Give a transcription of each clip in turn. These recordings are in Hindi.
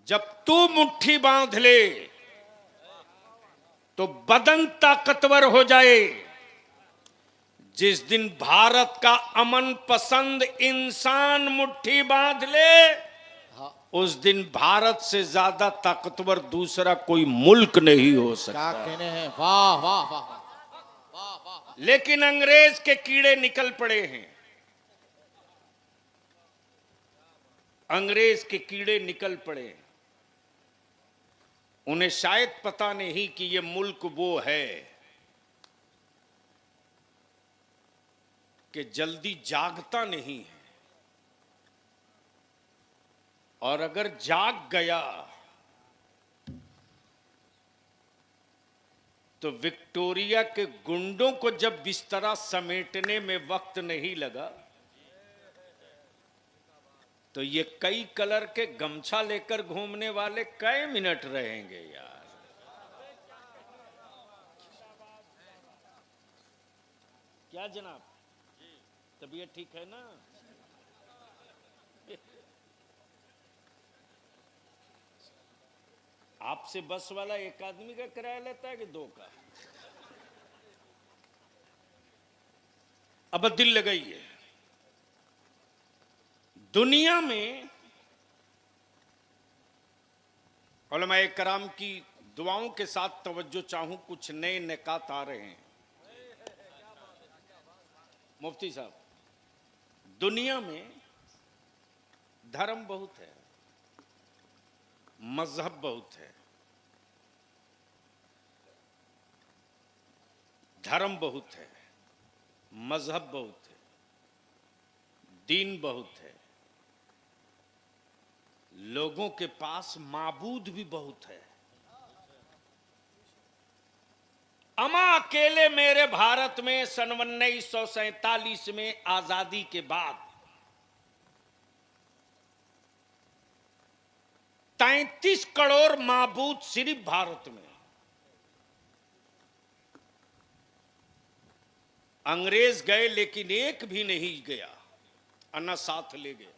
जब तू मुट्ठी बांध ले तो बदन ताकतवर हो जाए। जिस दिन भारत का अमन पसंद इंसान मुट्ठी बांध ले, उस दिन भारत से ज्यादा ताकतवर दूसरा कोई मुल्क नहीं हो सकता। क्या कहने हैं, वाह वाह वाह वाह वाह। लेकिन अंग्रेज के कीड़े निकल पड़े हैं, अंग्रेज के कीड़े निकल पड़े। उन्हें शायद पता नहीं कि यह मुल्क वो है कि जल्दी जागता नहीं है, और अगर जाग गया तो विक्टोरिया के गुंडों को जब बिस्तरा समेटने में वक्त नहीं लगा, तो ये कई कलर के गमछा लेकर घूमने वाले कई मिनट रहेंगे यार। क्या जनाब, तबीयत ठीक है ना? आपसे बस वाला एक आदमी का किराया लेता है कि दो का? अब दिल लगाइए, दुनिया में उलमाए कराम की दुआओं के साथ तवज्जो चाहूं, कुछ नए निकात आ रहे हैं। मुफ्ती साहब, दुनिया में धर्म बहुत है, मजहब बहुत है, धर्म बहुत है, मजहब बहुत है, दीन बहुत है, लोगों के पास माबूद भी बहुत है। अमा अकेले मेरे भारत में सन 1947 में आजादी के बाद 33 करोड़ माबूद सिर्फ भारत में। अंग्रेज गए लेकिन एक भी नहीं गया, अन्ना साथ ले गया,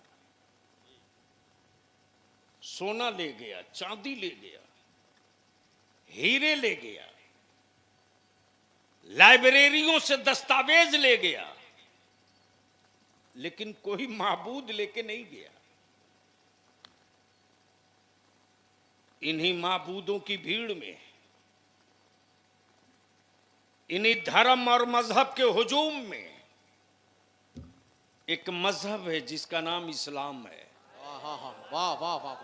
सोना ले गया, चांदी ले गया, हीरे ले गया, लाइब्रेरियों से दस्तावेज ले गया, लेकिन कोई माबूद लेके नहीं गया। इन्हीं माबूदों की भीड़ में, इन्हीं धर्म और मजहब के हुजूम में एक मजहब है जिसका नाम इस्लाम है। वाह वाह वाह वाह।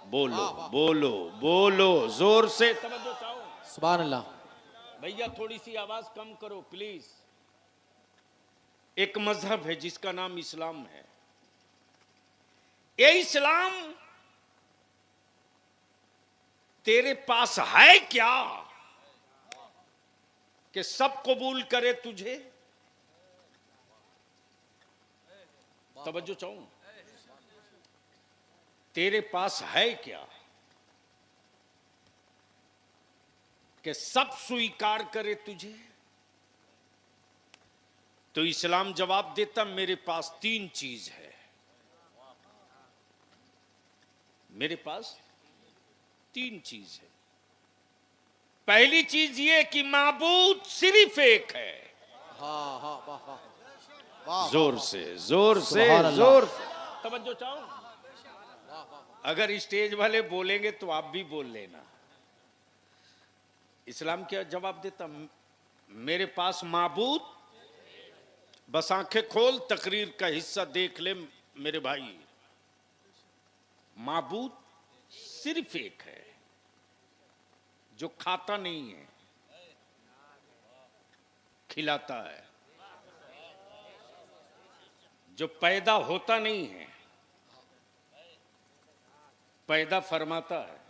बोलो वाह, वाह। बोलो बोलो जोर से, तवज्जो चाहो। सुभान अल्लाह। भैया थोड़ी सी आवाज कम करो प्लीज। एक मजहब है जिसका नाम इस्लाम है। ये इस्लाम तेरे पास है क्या कि सब कबूल करे तुझे? तवज्जो चाहूं, तेरे पास है क्या कि सब स्वीकार करे तुझे? तो इस्लाम जवाब देता, मेरे पास 3 चीज है। मेरे पास 3 चीज है। पहली चीज ये कि माबूद सिर्फ एक है। हाँ हाँ वाह वाह वाह। जोर से जोर से सुभान अल्लाह। जोर से तवज्जो चाहो। अगर स्टेज वाले बोलेंगे तो आप भी बोल लेना। इस्लाम क्या जवाब देता? मेरे पास माबूद, बस आंखें खोल, तकरीर का हिस्सा देख ले मेरे भाई, माबूद सिर्फ एक है जो खाता नहीं है, खिलाता है, जो पैदा होता नहीं है, पैदा फरमाता है,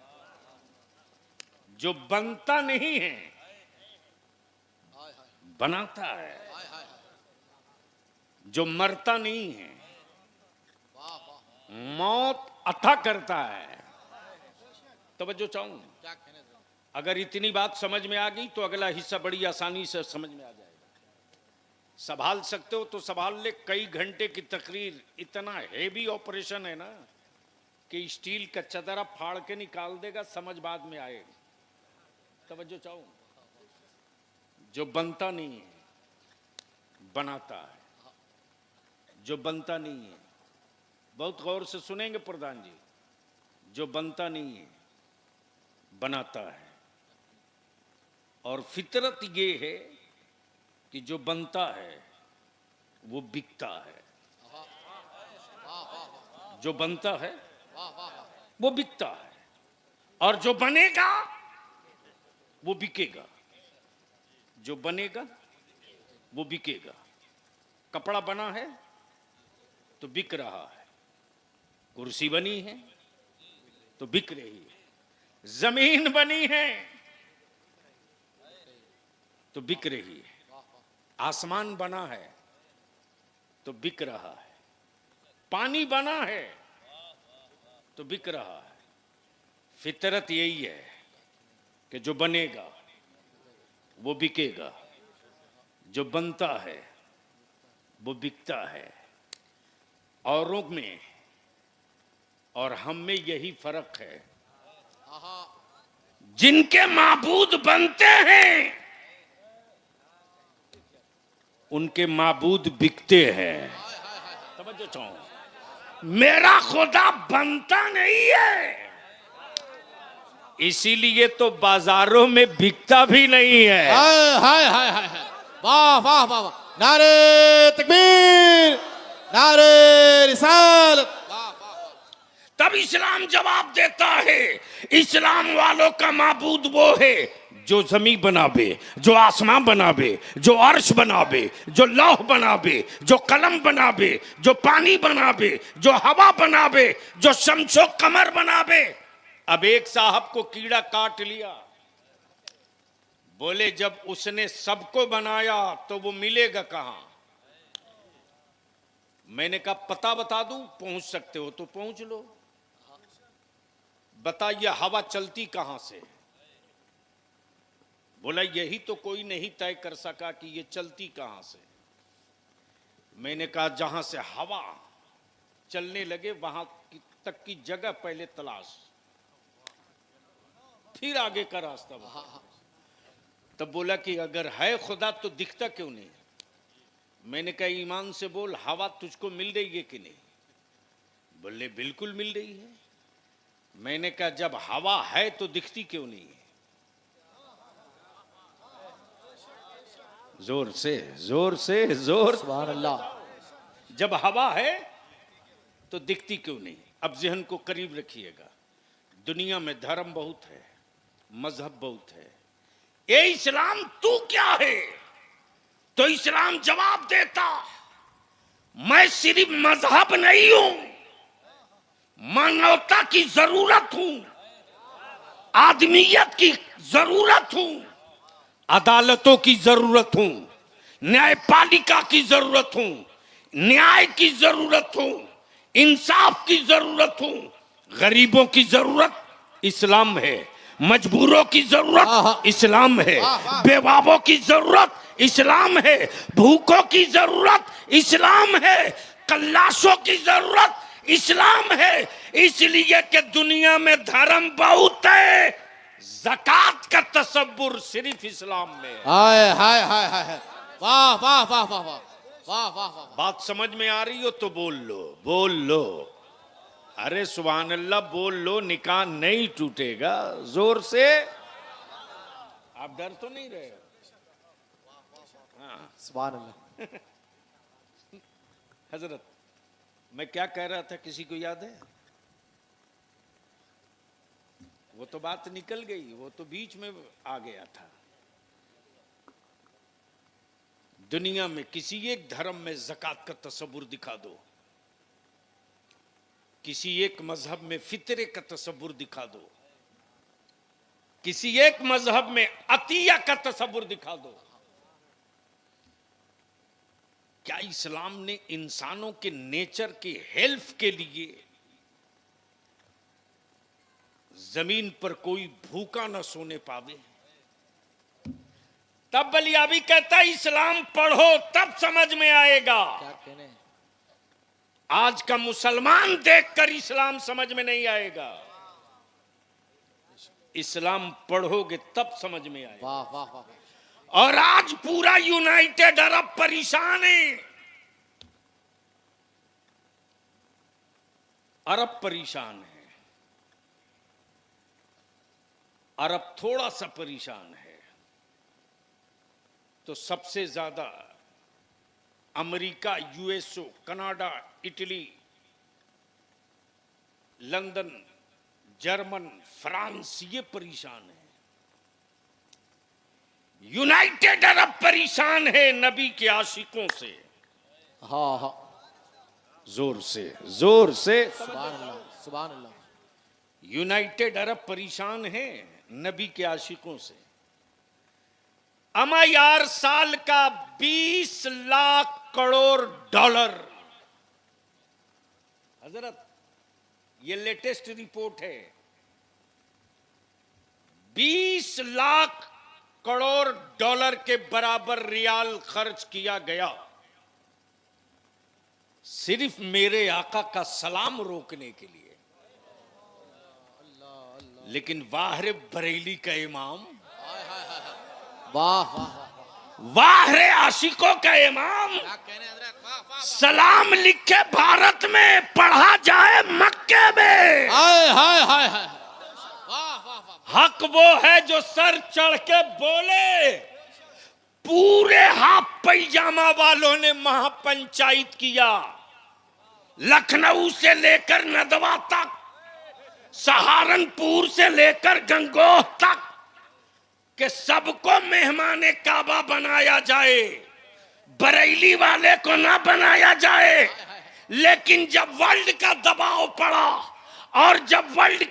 जो बनता नहीं है, बनाता है, जो मरता नहीं है, मौत अता करता है। तवज्जो चाहूं, अगर इतनी बात समझ में आ गई तो अगला हिस्सा बड़ी आसानी से समझ में आ जाएगा। संभाल सकते हो तो संभाल ले। कई घंटे की तकरीर, इतना हेवी ऑपरेशन है ना कि स्टील का चदरा फाड़ के निकाल देगा, समझ बाद में आएगा। तवज्जो चाहो, जो बनता नहीं है बनाता है, जो बनता नहीं है, बहुत गौर से सुनेंगे प्रधान जी, जो बनता नहीं है बनाता है। और फितरत ये है कि जो बनता है वो बिकता है, जो बनता है वो बिकता है, और जो बनेगा वो बिकेगा, जो बनेगा वो बिकेगा। कपड़ा बना है तो बिक रहा है, कुर्सी बनी है तो बिक रही है, जमीन बनी है तो बिक रही है, आसमान बना है तो बिक रहा है, पानी बना है तो बिक रहा है। फितरत यही है कि जो बनेगा वो बिकेगा, जो बनता है वो बिकता है। औरों में और हम में यही फर्क है, जिनके माबूद बनते हैं उनके माबूद बिकते हैं। समझो चाहो, मेरा खुदा बनता नहीं है, इसीलिए तो बाजारों में बिकता भी नहीं है। हाय हाय हाय हाय हाय, वाह वाह वाह वाह, नारे तकबीर, नारे रिसालत, वाह वाह। तब इस्लाम जवाब देता है, इस्लाम वालों का माबूद वो है जो जमीन बनावे, जो आसमां बनावे, जो अर्श बनावे, जो लौह बनावे, जो कलम बनावे, जो पानी बनावे, जो हवा बनावे, जो शम्सो कमर बनावे। अब एक साहब को कीड़ा काट लिया, बोले जब उसने सबको बनाया तो वो मिलेगा कहां? मैंने कहा पता बता दूं, पहुंच सकते हो तो पहुंच लो। बताइए हवा चलती कहां से? बोला यही तो कोई नहीं तय कर सका कि ये चलती कहां से। मैंने कहा जहां से हवा चलने लगे वहां तक की जगह पहले तलाश, फिर आगे का रास्ता बता। तब बोला कि अगर है खुदा तो दिखता क्यों नहीं? मैंने कहा ईमान से बोल, हवा तुझको मिल रही है कि नहीं? बोले बिल्कुल मिल रही है। मैंने कहा जब हवा है तो दिखती क्यों नहीं है? जोर से जोर से जोर, सुभान अल्लाह। जब हवा है तो दिखती क्यों नहीं? अब जहन को करीब रखिएगा, दुनिया में धर्म बहुत है, मजहब बहुत है, ए इस्लाम तू क्या है? तो इस्लाम जवाब देता, मैं सिर्फ मजहब नहीं हूं, मानवता की जरूरत हूं, आदमियत की जरूरत हूं, अदालतों की जरूरत हूं, न्यायपालिका की जरूरत हूं, न्याय की जरूरत हूं, इंसाफ की जरूरत हूं, गरीबों की जरूरत इस्लाम है, मजबूरों की जरूरत इस्लाम है, बेवाबों की जरूरत इस्लाम है, भूखों की जरूरत इस्लाम है, कल्लाशों की जरूरत इस्लाम है। इसलिए कि दुनिया में धर्म बहुत है, ज़कात का तसव्वुर सिर्फ इस्लाम में है। हाय हाय हाय हाय हाय, वाह वाह वाह वाह वाह वाह वाह वाह। बात समझ में आ रही हो तो बोल लो, बोल लो, अरे सुभान अल्लाह बोल लो, निकाह नहीं टूटेगा। जोर से, आप डर तो नहीं रहे? हाँ सुभान अल्लाह। हजरत, मैं क्या कह रहा था किसी को याद है? वो तो बात निकल गई, वो तो बीच में आ गया था। दुनिया में किसी एक धर्म में ज़कात का तसव्वुर दिखा दो, किसी एक मजहब में फितरे का तसव्वुर दिखा दो, किसी एक मजहब में अतिया का तसव्वुर दिखा दो। क्या इस्लाम ने इंसानों के नेचर के हेल्प के लिए जमीन पर कोई भूखा न सोने पावे? तब बलियाबी कहता है इस्लाम पढ़ो तब समझ में आएगा। क्या कहने? आज का मुसलमान देखकर इस्लाम समझ में नहीं आएगा, इस्लाम पढ़ोगे तब समझ में आएगा। वाह वाह वाह। और आज पूरा यूनाइटेड अरब परेशान है, अरब परेशान है, अरब थोड़ा सा परेशान है तो सबसे ज्यादा America, USO, Canada, Italy, London, German, France ये परेशान है। यूनाइटेड अरब परेशान है नबी के आशिकों से। हाँ हाँ, जोर से, जोर से। सुभान अल्लाह, सुभान अल्लाह। यूनाइटेड अरब परेशान है नबी के आशिकों से। अमा यार, साल का 20 लाख करोड़ डॉलर। हजरत, ये लेटेस्ट रिपोर्ट है, 20 लाख करोड़ डॉलर के बराबर रियाल खर्च किया गया सिर्फ मेरे आका का सलाम रोकने के लिए। लेकिन वाह रे बरेली का इमाम, वाह वाह, वाह रे आशिकों का इमाम, सलाम लिखे भारत में पढ़ा जाए मक्के में। हाय हाय हाय हाय, वाह वाह वाह। हक वो है जो सर चढ़ के बोले। पूरे हाफ पैजामा वालों ने महापंचायत किया, लखनऊ से लेकर नदवा तक, सहारनपुर से लेकर गंगोह तक, कि सबको मेहमाने काबा बनाया जाए, बरेली वाले को ना बनाया जाए। लेकिन जब वर्ल्ड का दबाव पड़ा और जब वर्ल्ड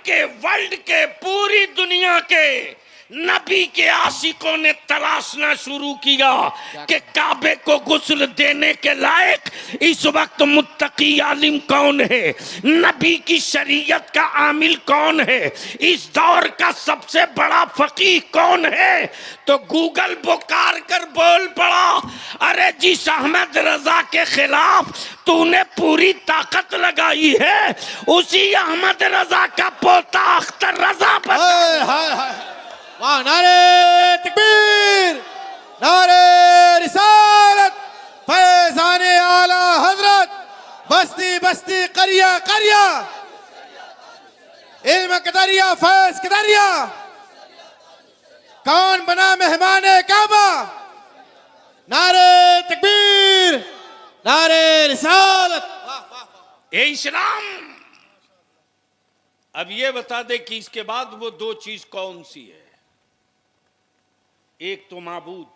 के पूरी दुनिया के नबी के आशिकों ने तलाशना शुरू किया कि काबे को गुस्ल देने के लायक इस वक्त मुत्तकी आलिम कौन है, नबी की शरीयत का आमिल कौन है, इस दौर का सबसे बड़ा फकीह कौन है, तो गूगल पुकार कर बोल पड़ा, अरे जिस अहमद रजा के खिलाफ तूने पूरी ताकत लगाई है, उसी अहमद रजा का पोता अख्तर रजा पर। हाय हाय हाय, वाह, नारे तकबीर, नारे रिसालत, फैज़ाने आला हजरत, बस्ती बस्ती करिया करिया, इल्म के दरिया फैज के दरिया, कौन बना मेहमाने काबा, नारे तकबीर, नारे रिसालत। ए इस्लाम, अब ये बता दे कि इसके बाद वो दो चीज कौन सी है। एक तो माबूद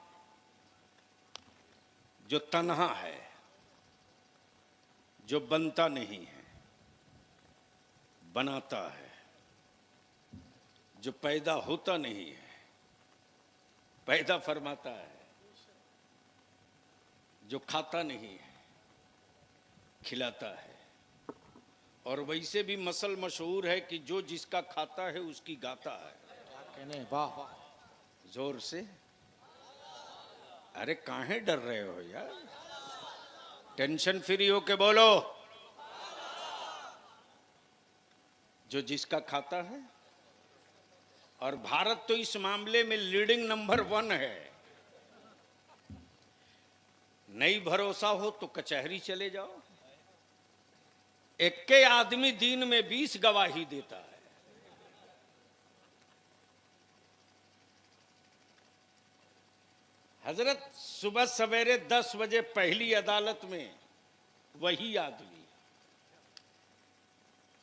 जो तन्हा है, जो बनता नहीं है, बनाता है, जो पैदा होता नहीं है, पैदा फरमाता है, जो खाता नहीं है, खिलाता है। और वैसे भी मसल मशहूर है कि जो जिसका खाता है उसकी गाता है। कहने, वाह वाह, जोर से। अरे काहे डर रहे हो यार, टेंशन फ्री होके बोलो। जो जिसका खाता है, और भारत तो इस मामले में लीडिंग नंबर 1 है। नहीं भरोसा हो तो कचहरी चले जाओ, एक के आदमी दिन में 20 गवाही देता है। हजरत, सुबह सवेरे 10 बजे पहली अदालत में वही आदमी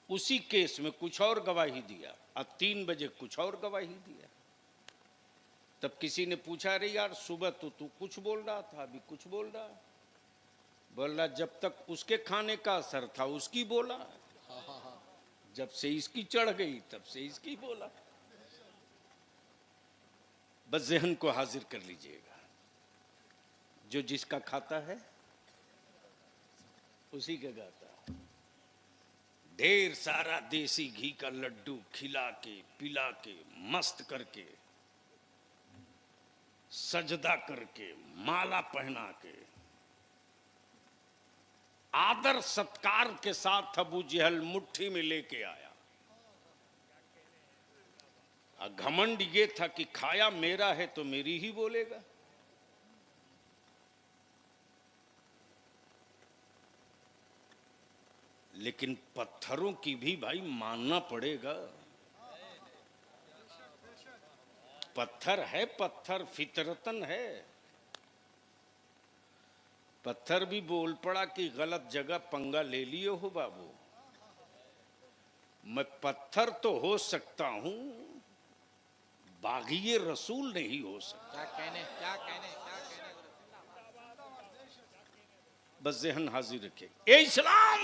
उसी केस में कुछ और गवाही दिया, अब 3 बजे कुछ और गवाही दिया। तब किसी ने पूछा, अरे यार सुबह तो तू कुछ बोल रहा था, अभी कुछ बोल रहा। बोल रहा, जब तक उसके खाने का असर था उसकी बोला, जब से इसकी चढ़ गई तब से इसकी बोला। बस जहन को हाजिर कर लीजिएगा, जो जिसका खाता है उसी का गाता है। ढेर सारा देसी घी का लड्डू खिला के पिला के मस्त करके, सजदा करके, माला पहना के, आदर सत्कार के साथ अबू जहल मुट्ठी में लेके आया। घमंड ये था कि खाया मेरा है तो मेरी ही बोलेगा। लेकिन पत्थरों की भी भाई मानना पड़ेगा। पत्थर है, पत्थर फितरतन है। पत्थर भी बोल पड़ा कि गलत जगह पंगा ले लिए हो बाबू। मैं पत्थर तो हो सकता हूं, बागी रसूल नहीं हो सकता। क्या कहने बस जहन हाजिर रखे। ए इस्लाम,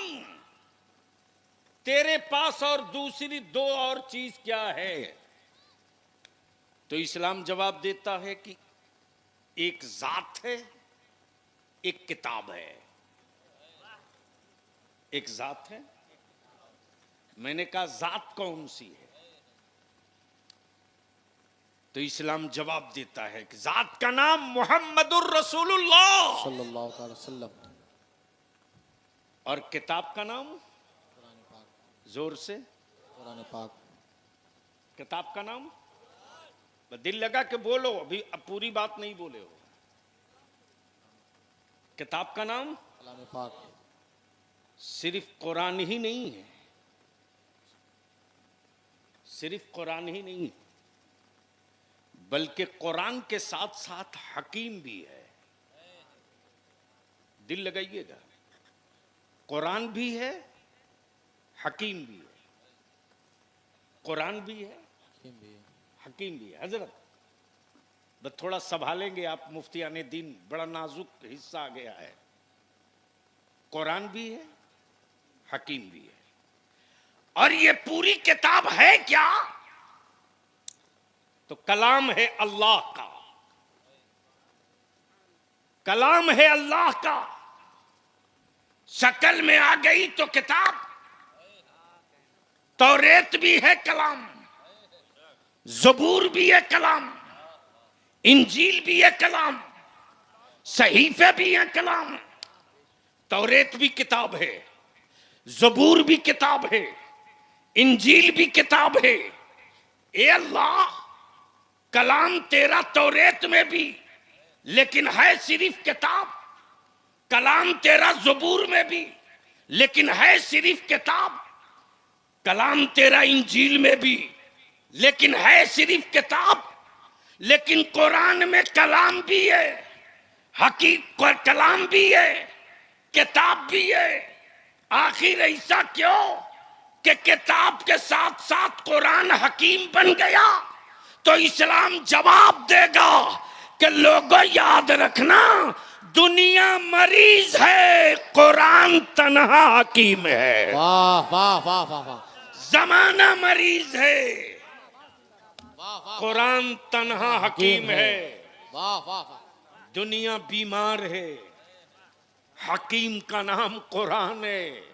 तेरे पास और दूसरी दो और चीज क्या है? तो इस्लाम जवाब देता है कि एक जात है, एक किताब है। एक जात है। मैंने कहा जात कौन सी है? तो इस्लाम जवाब देता है कि जात का नाम मुहम्मदुर रसूलुल्लाह सल्लल्लाहु अलैहि वसल्लम। और किताब का नाम, कुरान पाक। जोर से, कुरान पाक। किताब का नाम दिल लगा के बोलो, अभी अब पूरी बात नहीं बोले हो। किताब का नाम कलाम पाक। सिर्फ कुरान ही नहीं है, सिर्फ कुरान ही नहीं, बल्कि कुरान के साथ साथ हकीम भी है। दिल लगाइएगा, कुरान भी है, हकीम भी है। कुरान भी है, हकीम भी है। हजरत बस थोड़ा संभालेंगे आप, मुफ्तियाने दीन, बड़ा नाजुक हिस्सा आ गया है। कुरान भी है, हकीम भी है। और ये पूरी किताब है क्या? तो कलाम है अल्लाह का, कलाम है अल्लाह का। शक्ल में आ गई तो किताब। तौरेत भी है कलाम, ज़बूर भी है कलाम, इंजील भी है कलाम, सहीफे भी है कलाम। तौरेत भी किताब है, ज़बूर भी किताब है, इंजील भी किताब है। ए अल्लाह, कलाम तेरा तौरेत में भी, लेकिन है सिर्फ किताब। कलाम तेरा ज़बूर में भी, लेकिन है सिर्फ किताब। कलाम तेरा इंजील में भी, लेकिन है सिर्फ किताब। लेकिन कुरान में कलाम भी है, हकीकत कलाम भी है, किताब भी है। आखिर ऐसा क्यों कि किताब के साथ साथ कुरान हकीम बन गया? तो इस्लाम जवाब देगा कि लोगों याद रखना, दुनिया मरीज है, कुरान तन्हा हकीम है। वाह वाह वाह वाह वाह। जमाना मरीज है, वाह वाह। कुरान तन्हा हकीम है। वाह वाह वाह। दुनिया बीमार है, हकीम का नाम कुरान है।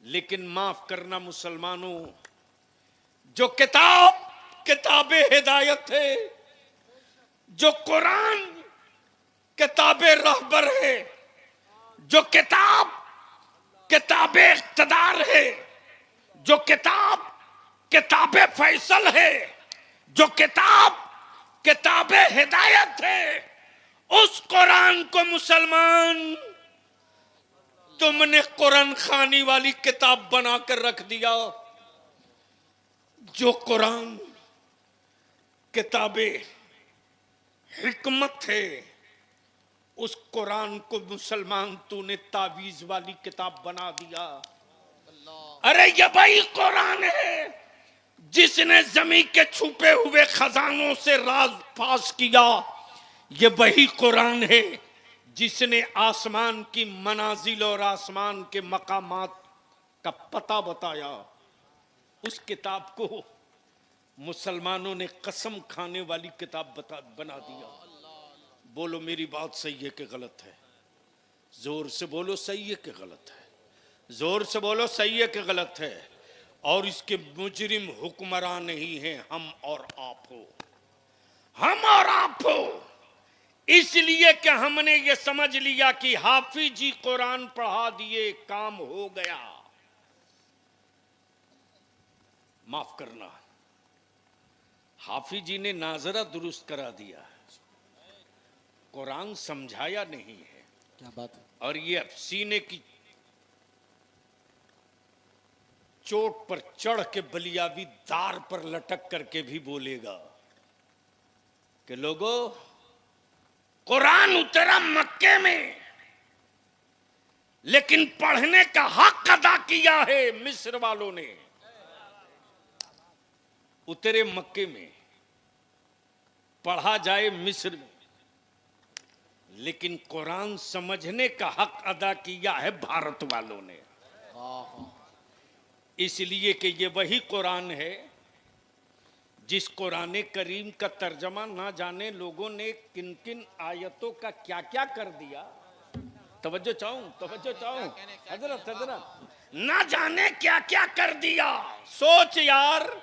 लेकिन माफ करना मुसलमानों, जो किताबे हिदायत है, जो कुरान किताबे रहबर है, जो किताबे इक़्तिदार है, जो किताबे फैसल है, जो किताबे हिदायत है, उस कुरान को मुसलमान तुमने कुरान खानी वाली किताब बनाकर रख दिया। जो कुरान किताबे हिकमत है, उस कुरान को मुसलमान तूने तावीज वाली किताब बना दिया। अरे ये वही कुरान है जिसने जमीन के छुपे हुए खजानों से राज फाश किया। ये वही कुरान है जिसने आसमान की मनाजिल और आसमान के मकामात का पता बताया। उस किताब को मुसलमानों ने कसम खाने वाली किताब बना दिया। बोलो मेरी बात सही है कि गलत है? जोर से बोलो सही है कि गलत है? जोर से बोलो सही है कि गलत है? और इसके मुजरिम हुक्मरान नहीं हैं, हम और आप हो, हम और आप हो। इसलिए कि हमने ये समझ लिया कि हाफिज जी कुरान पढ़ा दिए, काम हो गया। माफ करना, हाफिज जी ने नाजरा दुरुस्त करा दिया, कुरान समझाया नहीं है। क्या बात है। और ये अब सीने की चोट पर चढ़ के बलियाबी दार पर लटक करके भी बोलेगा कि लोगों, कुरान उतरा मक्के में, लेकिन पढ़ने का हक अदा किया है मिस्र वालों ने। उतरे मक्के में, पढ़ा जाए मिस्र में, लेकिन कुरान समझने का हक अदा किया है भारत वालों ने। इसलिए कि ये वही कुरान है जिस कुरान करीम का तर्जमा ना जाने लोगों ने किन किन आयतों का क्या क्या कर दिया। तवज्जो चाहूं हजरत ना जाने क्या क्या कर दिया। सोच यार,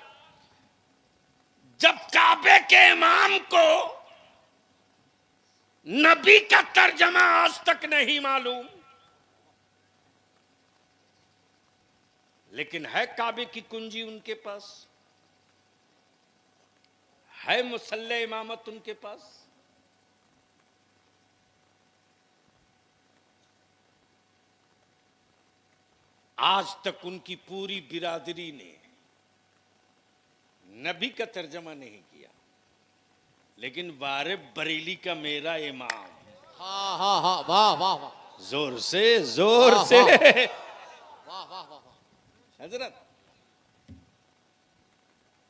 जब काबे के इमाम को नबी का तर्जमा आज तक नहीं मालूम, लेकिन है काबे की कुंजी उनके पास, है मुसल्ले इमामत उनके पास। आज तक उनकी पूरी बिरादरी ने नबी का तर्जमा नहीं किया, लेकिन वारे बरेली का मेरा इमाम, हाँ हाँ हाँ, वाह वाह वाह, जोर से वाह वाह वाह, हजरत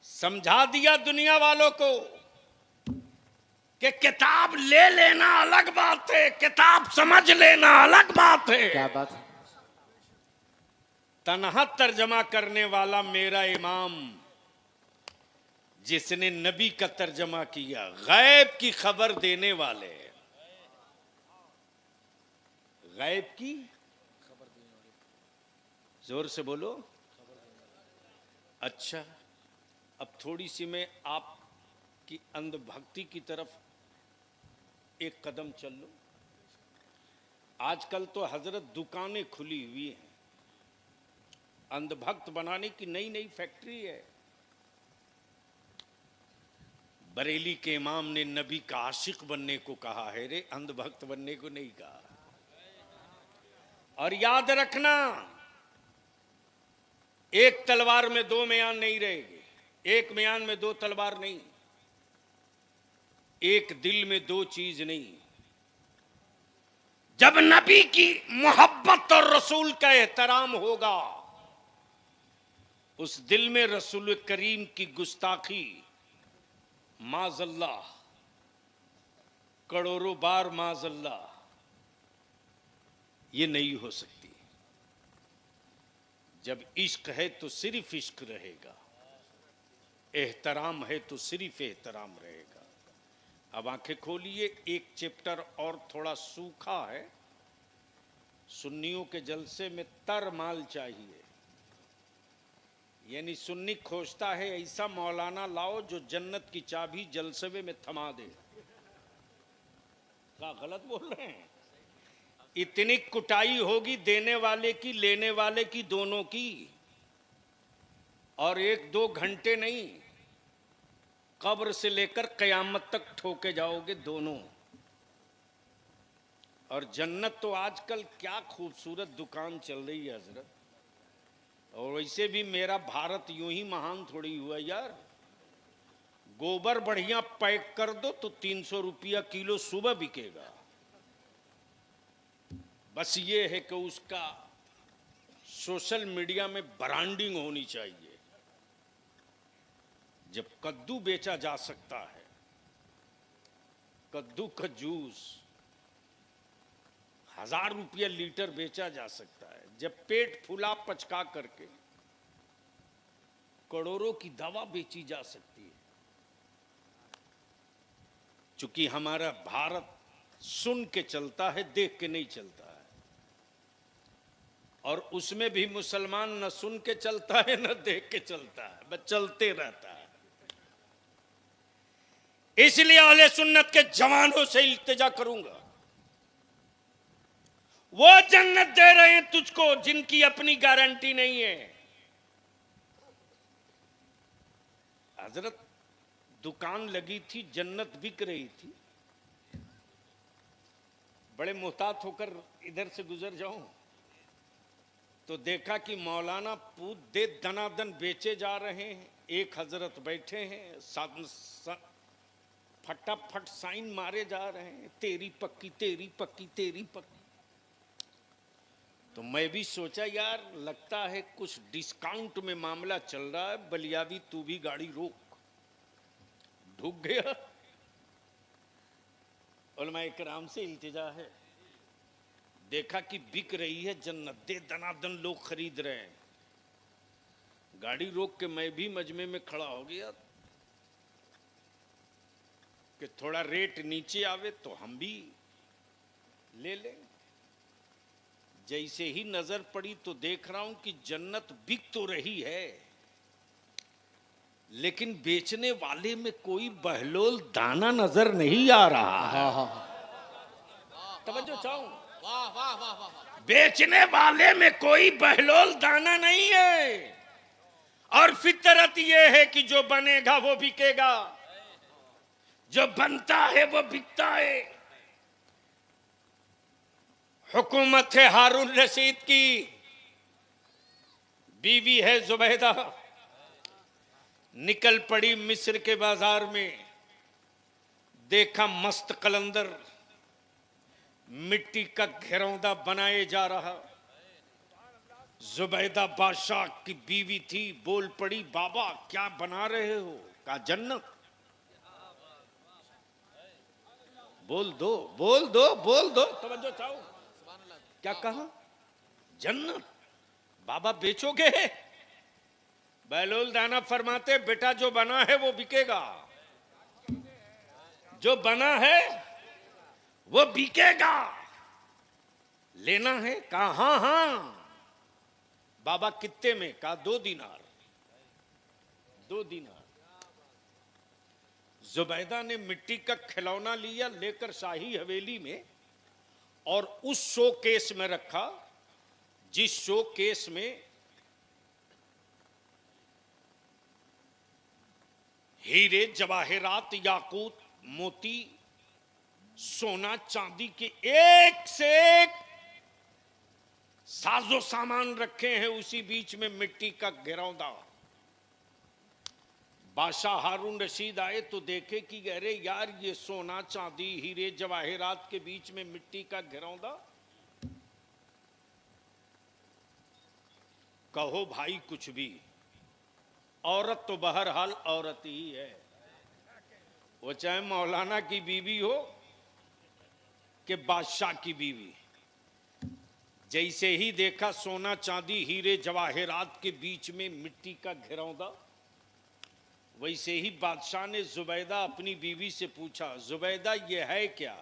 समझा दिया दुनिया वालों को कि किताब ले लेना अलग बात है, किताब समझ लेना अलग बात है। क्या बात है। तन्हा तर्जमा करने वाला मेरा इमाम, जिसने नबी का तर्जमा किया, गैब की खबर देने वाले, गैब की खबर देने वाले, जोर से बोलो। अच्छा, अब थोड़ी सी मैं आपकी अंधभक्ति की तरफ एक कदम चल लूं। आजकल तो हजरत दुकानें खुली हुई हैं, अंधभक्त बनाने की नई नई फैक्ट्री है। बरेली के इमाम ने नबी का आशिक बनने को कहा है रे, अंधभक्त बनने को नहीं कहा। और याद रखना, एक तलवार में दो म्यान नहीं रहेगी, एक म्यान में दो तलवार नहीं, एक दिल में दो चीज नहीं। जब नबी की मोहब्बत और रसूल का एहतराम होगा, उस दिल में रसूल करीम की गुस्ताखी माज़ल्लाह, करोड़ों बार माज़ल्लाह, ये नहीं हो सकती। जब इश्क है तो सिर्फ इश्क रहेगा, एहतराम है तो सिर्फ एहतराम रहेगा। अब आंखें खोलिए, एक चैप्टर और थोड़ा सूखा है। सुन्नियों के जलसे में तर माल चाहिए, यानी सुन्नी खोजता है ऐसा मौलाना लाओ जो जन्नत की चाबी जलसवे में थमा दे। क्या गलत बोल रहे हैं? इतनी कुटाई होगी देने वाले की लेने वाले की, दोनों की, और एक दो घंटे नहीं, कब्र से लेकर कयामत तक ठोके जाओगे दोनों। और जन्नत तो आजकल क्या खूबसूरत दुकान चल रही है हजरत। और वैसे भी मेरा भारत यूं ही महान थोड़ी हुआ यार। गोबर बढ़िया पैक कर दो तो 300 रुपया किलो सुबह बिकेगा। बस ये है कि उसका सोशल मीडिया में ब्रांडिंग होनी चाहिए। जब कद्दू बेचा जा सकता है, कद्दू का जूस 1000 रुपया लीटर बेचा जा सकता है, जब पेट फुला पचका करके करोड़ों की दवा बेची जा सकती है। चूंकि हमारा भारत सुन के चलता है, देख के नहीं चलता है। और उसमें भी मुसलमान न सुन के चलता है न देख के चलता है, बस चलते रहता है। इसलिए अहले सुन्नत के जवानों से इल्तिजा करूंगा, वो जन्नत दे रहे हैं तुझको जिनकी अपनी गारंटी नहीं है। हजरत दुकान लगी थी, जन्नत बिक रही थी, बड़े मोहतात होकर इधर से गुजर जाऊं तो देखा कि मौलाना पूत दे दनादन बेचे जा रहे हैं। एक हजरत बैठे हैं, फटाफट साइन मारे जा रहे हैं, तेरी पक्की तेरी पक्की तेरी पक्की। तो मैं भी सोचा यार लगता है कुछ डिस्काउंट में मामला चल रहा है, बलियावी तू भी गाड़ी रोक। ढुक गया। उलमा इकराम से इल्तिजा है, देखा कि बिक रही है जन्नत, दे दनादन लोग खरीद रहे हैं। गाड़ी रोक के मैं भी मजमे में खड़ा हो गया कि थोड़ा रेट नीचे आवे तो हम भी ले लें। जैसे ही नजर पड़ी तो देख रहा हूं कि जन्नत बिक तो रही है, लेकिन बेचने वाले में कोई बहलोल दाना नजर नहीं आ रहा। हाँ हाँ, तवज्जो चाहूं, वाह वाह वाह वाह, बेचने वाले में कोई बहलोल दाना नहीं है। और फितरत यह है कि जो बनेगा वो बिकेगा, जो बनता है वो बिकता है। हुकूमत है हारून रशीद की, बीवी है जुबैदा, निकल पड़ी मिस्र के बाजार में, देखा मस्त कलंदर मिट्टी का घिरौंदा बनाए जा रहा। जुबैदा बादशाह की बीवी थी, बोल पड़ी बाबा क्या बना रहे हो? कहा जन्नत। बोल दो बोल दो बोल दो, तवज्जो चाहो। क्या कहा? जन्नत। बाबा बेचोगे? बहलोल दाना फरमाते बेटा जो बना है वो बिकेगा, जो बना है वो बिकेगा, लेना है? कहा हाँ हाँ। बाबा कित्ते में? कहा 2 दीनार। 2 दीनार। जुबैदा ने मिट्टी का खिलौना लिया, लेकर शाही हवेली में और उस शो केस में रखा जिस शो केस में हीरे जवाहरात याकूत मोती सोना चांदी के एक से एक साजो सामान रखे हैं, उसी बीच में मिट्टी का घिरौंदा। बादशाह हारून रशीद आए तो देखे कि अरे यार ये सोना चांदी हीरे जवाहरात के बीच में मिट्टी का घिरौंदा। कहो भाई कुछ भी, औरत तो बहरहाल औरत ही है, वो चाहे मौलाना की बीवी हो कि बादशाह की बीवी। जैसे ही देखा सोना चांदी हीरे जवाहरात के बीच में मिट्टी का घिरौंदा, वैसे ही बादशाह ने जुबैदा अपनी बीवी से पूछा जुबैदा ये है क्या?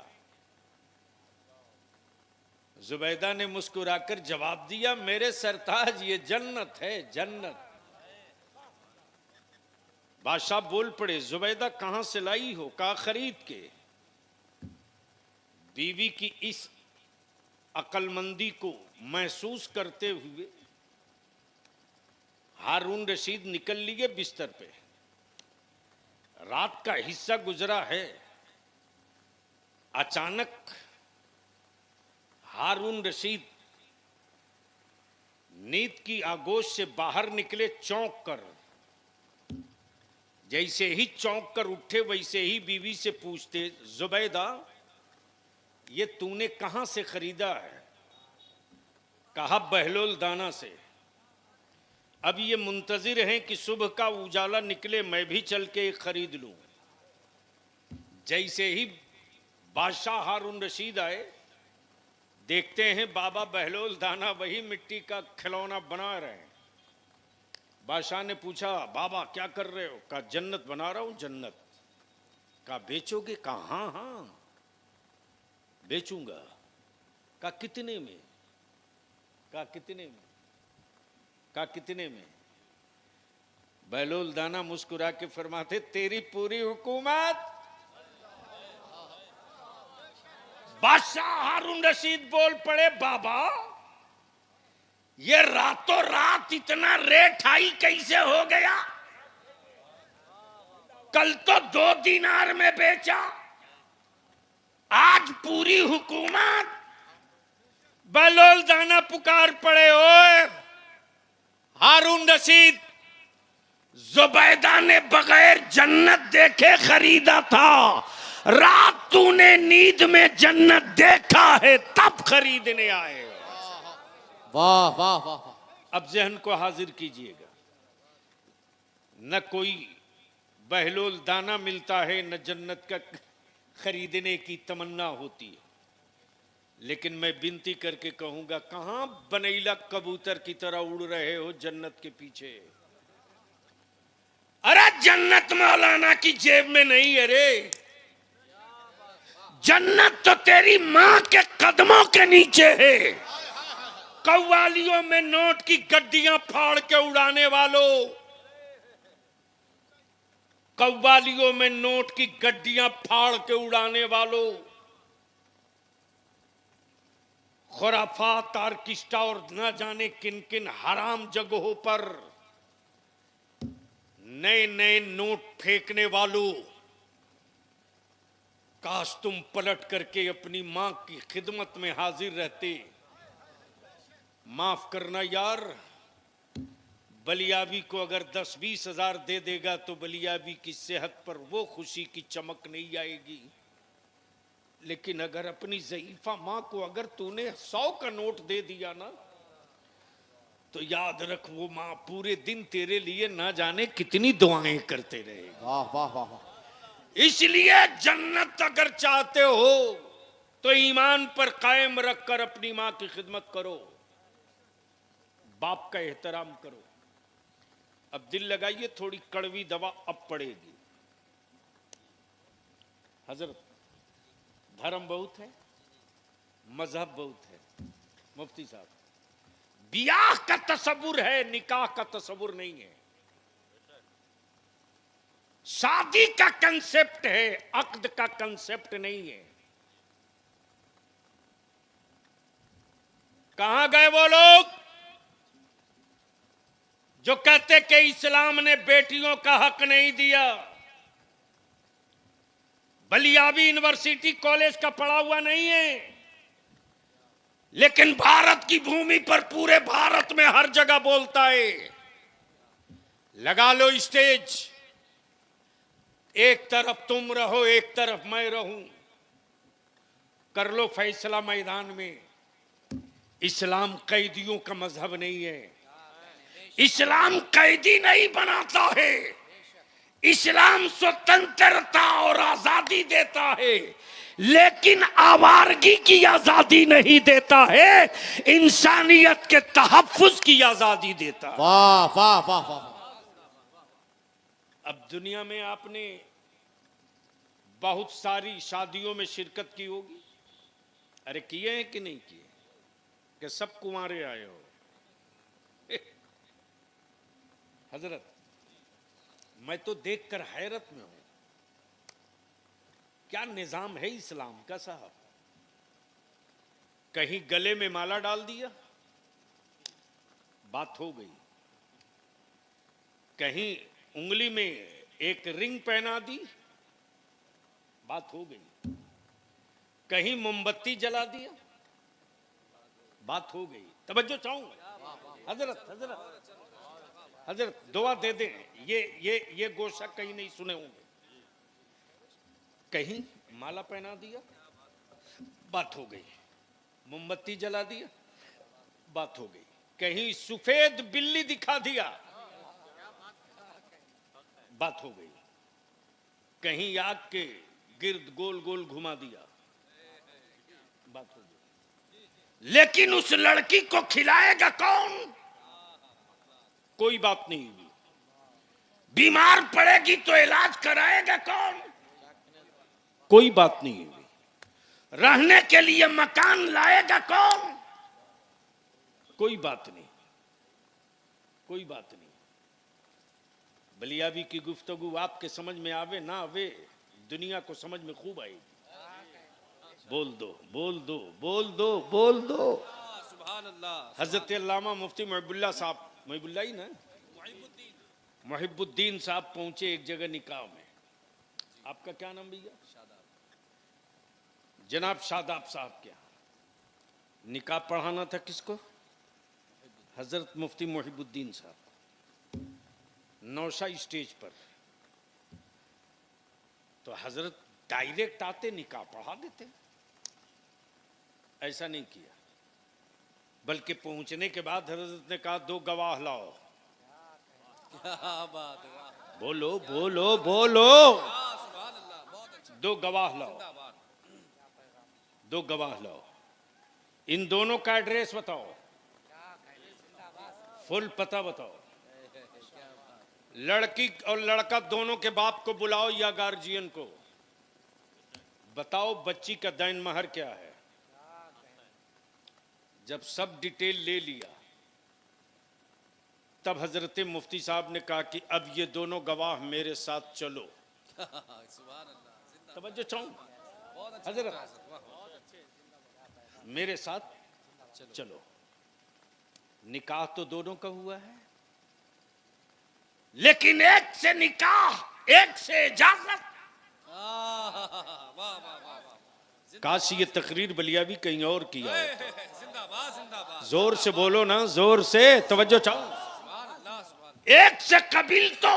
जुबैदा ने मुस्कुराकर जवाब दिया मेरे सरताज ये जन्नत है, जन्नत। बादशाह बोल पड़े जुबैदा कहां से लाई हो? कहा खरीद के। बीवी की इस अक्लमंदी को महसूस करते हुए हारून रशीद निकल लिए बिस्तर पे। रात का हिस्सा गुजरा है, अचानक हारून रशीद नींद की आगोश से बाहर निकले चौंक कर। जैसे ही चौंक कर उठे वैसे ही बीवी से पूछते जुबैदा ये तूने कहां से खरीदा है? कहा बहलोल दाना से। अब ये मुंतजिर हैं कि सुबह का उजाला निकले मैं भी चल के खरीद लूं। जैसे ही बादशाह हारून रशीद आए, देखते हैं बाबा बहलोल दाना वही मिट्टी का खिलौना बना रहे हैं। बादशाह ने पूछा बाबा क्या कर रहे हो? कहा जन्नत बना रहा हूं, जन्नत। कहा बेचोगे? कहा हाँ हाँ बेचूंगा। कहा कितने में? कहा कितने में? कहा कितने में? बहलोल दाना मुस्कुरा के फरमाते तेरी पूरी हुकूमत बादशाह हारून रशीद बोल पड़े, बाबा ये रातों रात इतना रेट हाई कैसे हो गया? कल तो 2 दिनार में बेचा, आज पूरी हुकूमत। बलोल दाना पुकार पड़े, ओए हारून रशीद, जुबैदा ने बगैर जन्नत देखे खरीदा था, रात तूने नींद में जन्नत देखा है तब खरीदने आए। वाह वाह वाह वाह। अब जहन को हाजिर कीजिएगा, न कोई बहलोल दाना मिलता है, न जन्नत का खरीदने की तमन्ना होती है, लेकिन मैं विनती करके कहूंगा, कहां बनैला कबूतर की तरह उड़ रहे हो जन्नत के पीछे? अरे जन्नत मौलाना की जेब में नहीं है रे, जन्नत तो तेरी मां के कदमों के नीचे है। कव्वालियों में नोट की गड्डियां फाड़ के उड़ाने वालों, कव्वालियों में नोट की गड्डियां फाड़ के उड़ाने वालों, खुराफात, आर्किस्ट्रा और न जाने किन किन हराम जगहों पर नए नए नोट फेंकने वालों, काश तुम पलट करके अपनी मां की खिदमत में हाजिर रहते। माफ करना यार, बलियाबी को अगर 10-20 हजार दे देगा तो बलियाबी की सेहत पर वो खुशी की चमक नहीं आएगी, लेकिन अगर अपनी ज़ईफा मां को अगर तूने 100 का नोट दे दिया ना, तो याद रख वो मां पूरे दिन तेरे लिए ना जाने कितनी दुआएं करते रहेगी। वाह वाह वाह वाह। इसलिए जन्नत अगर चाहते हो तो ईमान पर कायम रखकर अपनी मां की खिदमत करो, बाप का एहतराम करो। अब दिल लगाइए, थोड़ी कड़वी दवा अब पड़ेगी। हजरत, धर्म बहुत है, मजहब बहुत है। मुफ्ती साहब, बियाह का तसव्वुर है, निकाह का तसव्वुर नहीं है। शादी का कंसेप्ट है, अक्द का कंसेप्ट नहीं है। कहां गए वो लोग जो कहते कि इस्लाम ने बेटियों का हक नहीं दिया? बलियाबी यूनिवर्सिटी कॉलेज का पढ़ा हुआ नहीं है, लेकिन भारत की भूमि पर पूरे भारत में हर जगह बोलता है। लगा लो स्टेज, एक तरफ तुम रहो, एक तरफ मैं रहूं, कर लो फैसला मैदान में। इस्लाम कैदियों का मजहब नहीं है, इस्लाम कैदी नहीं बनाता है, इस्लाम स्वतंत्रता और आजादी देता है, लेकिन आवारगी की आजादी नहीं देता है, इंसानियत के तहफ्फुज की आजादी देता है। वाह वाह वाह वाह। अब दुनिया में आपने बहुत सारी शादियों में शिरकत की होगी, अरे किए हैं कि नहीं किए? कि सब कुंवारे आए हो? हजरत, मैं तो देखकर हैरत में हूं, क्या निजाम है इस्लाम का साहब। कहीं गले में माला डाल दिया, बात हो गई। कहीं उंगली में एक रिंग पहना दी, बात हो गई। कहीं मोमबत्ती जला दिया, बात हो गई। तवज्जो चाहूंगा हजरत, हजरत हजरत दुआ दे दें, ये गोशा कहीं नहीं सुने होंगे। कहीं माला पहना दिया, बात हो गई। मोमबत्ती जला दिया, बात हो गई। कहीं सफेद बिल्ली दिखा दिया, बात हो गई। कहीं आग के गिर्द गोल गोल घुमा दिया, बात हो गई। लेकिन उस लड़की को खिलाएगा कौन? कोई बात नहीं हुई। बीमार पड़ेगी तो इलाज कराएगा कौन? कोई बात नहीं हुई। रहने के लिए मकान लाएगा कौन? कोई बात नहीं, कोई बात नहीं। बलियाबी की गुफ्तगू आपके समझ में आवे ना आवे, दुनिया को समझ में खूब आएगी। बोल दो, बोल दो, बोल दो, बोल दो। सुभान अल्लाह। हजरत अल्लामा मुफ्ती मुहिबुल्लाह साहब, मुहिबुल्लाह ही ना, मुहिबुद्दीन साहब पहुंचे एक जगह निकाह में। आपका क्या नाम भैया? जनाब शादाब साहब। क्या निकाह पढ़ाना था किसको? हजरत मुफ्ती मुहिबुद्दीन साहब। नौशा स्टेज पर तो हजरत डायरेक्ट आते, निकाह पढ़ा देते। ऐसा नहीं किया, बल्कि पहुंचने के बाद हजरत ने कहा, दो गवाह लाओ। क्या बात है, वाह। बोलो बोलो बोलो। सुभान अल्लाह, बहुत अच्छा। दो गवाह लाओ, जिंदाबाद। दो गवाह लाओ। इन दोनों का एड्रेस बताओ, फुल पता बताओ। लड़की और लड़का दोनों के बाप को बुलाओ या गार्जियन को। बताओ बच्ची का दैन महर क्या है। जब सब डिटेल ले लिया, तब हजरत मुफ्ती साहब ने कहा कि अब ये दोनों गवाह मेरे साथ चलो। सुभान अल्लाह। तवज्जो चाहूं बहुत अच्छा हजरत, वाह, वाह। मेरे साथ चलो। निकाह तो दोनों का हुआ है, लेकिन एक से निकाह, एक से इजाजत। वाह वाह वाह वाह। काश ये तकरीर बलियावी कहीं और किया हो। जिंदाबाद जिंदाबाद। जोर से बोलो ना, जोर से। तवज्जो चाहो। सुभान अल्लाह, सुभान। एक से कबील तो,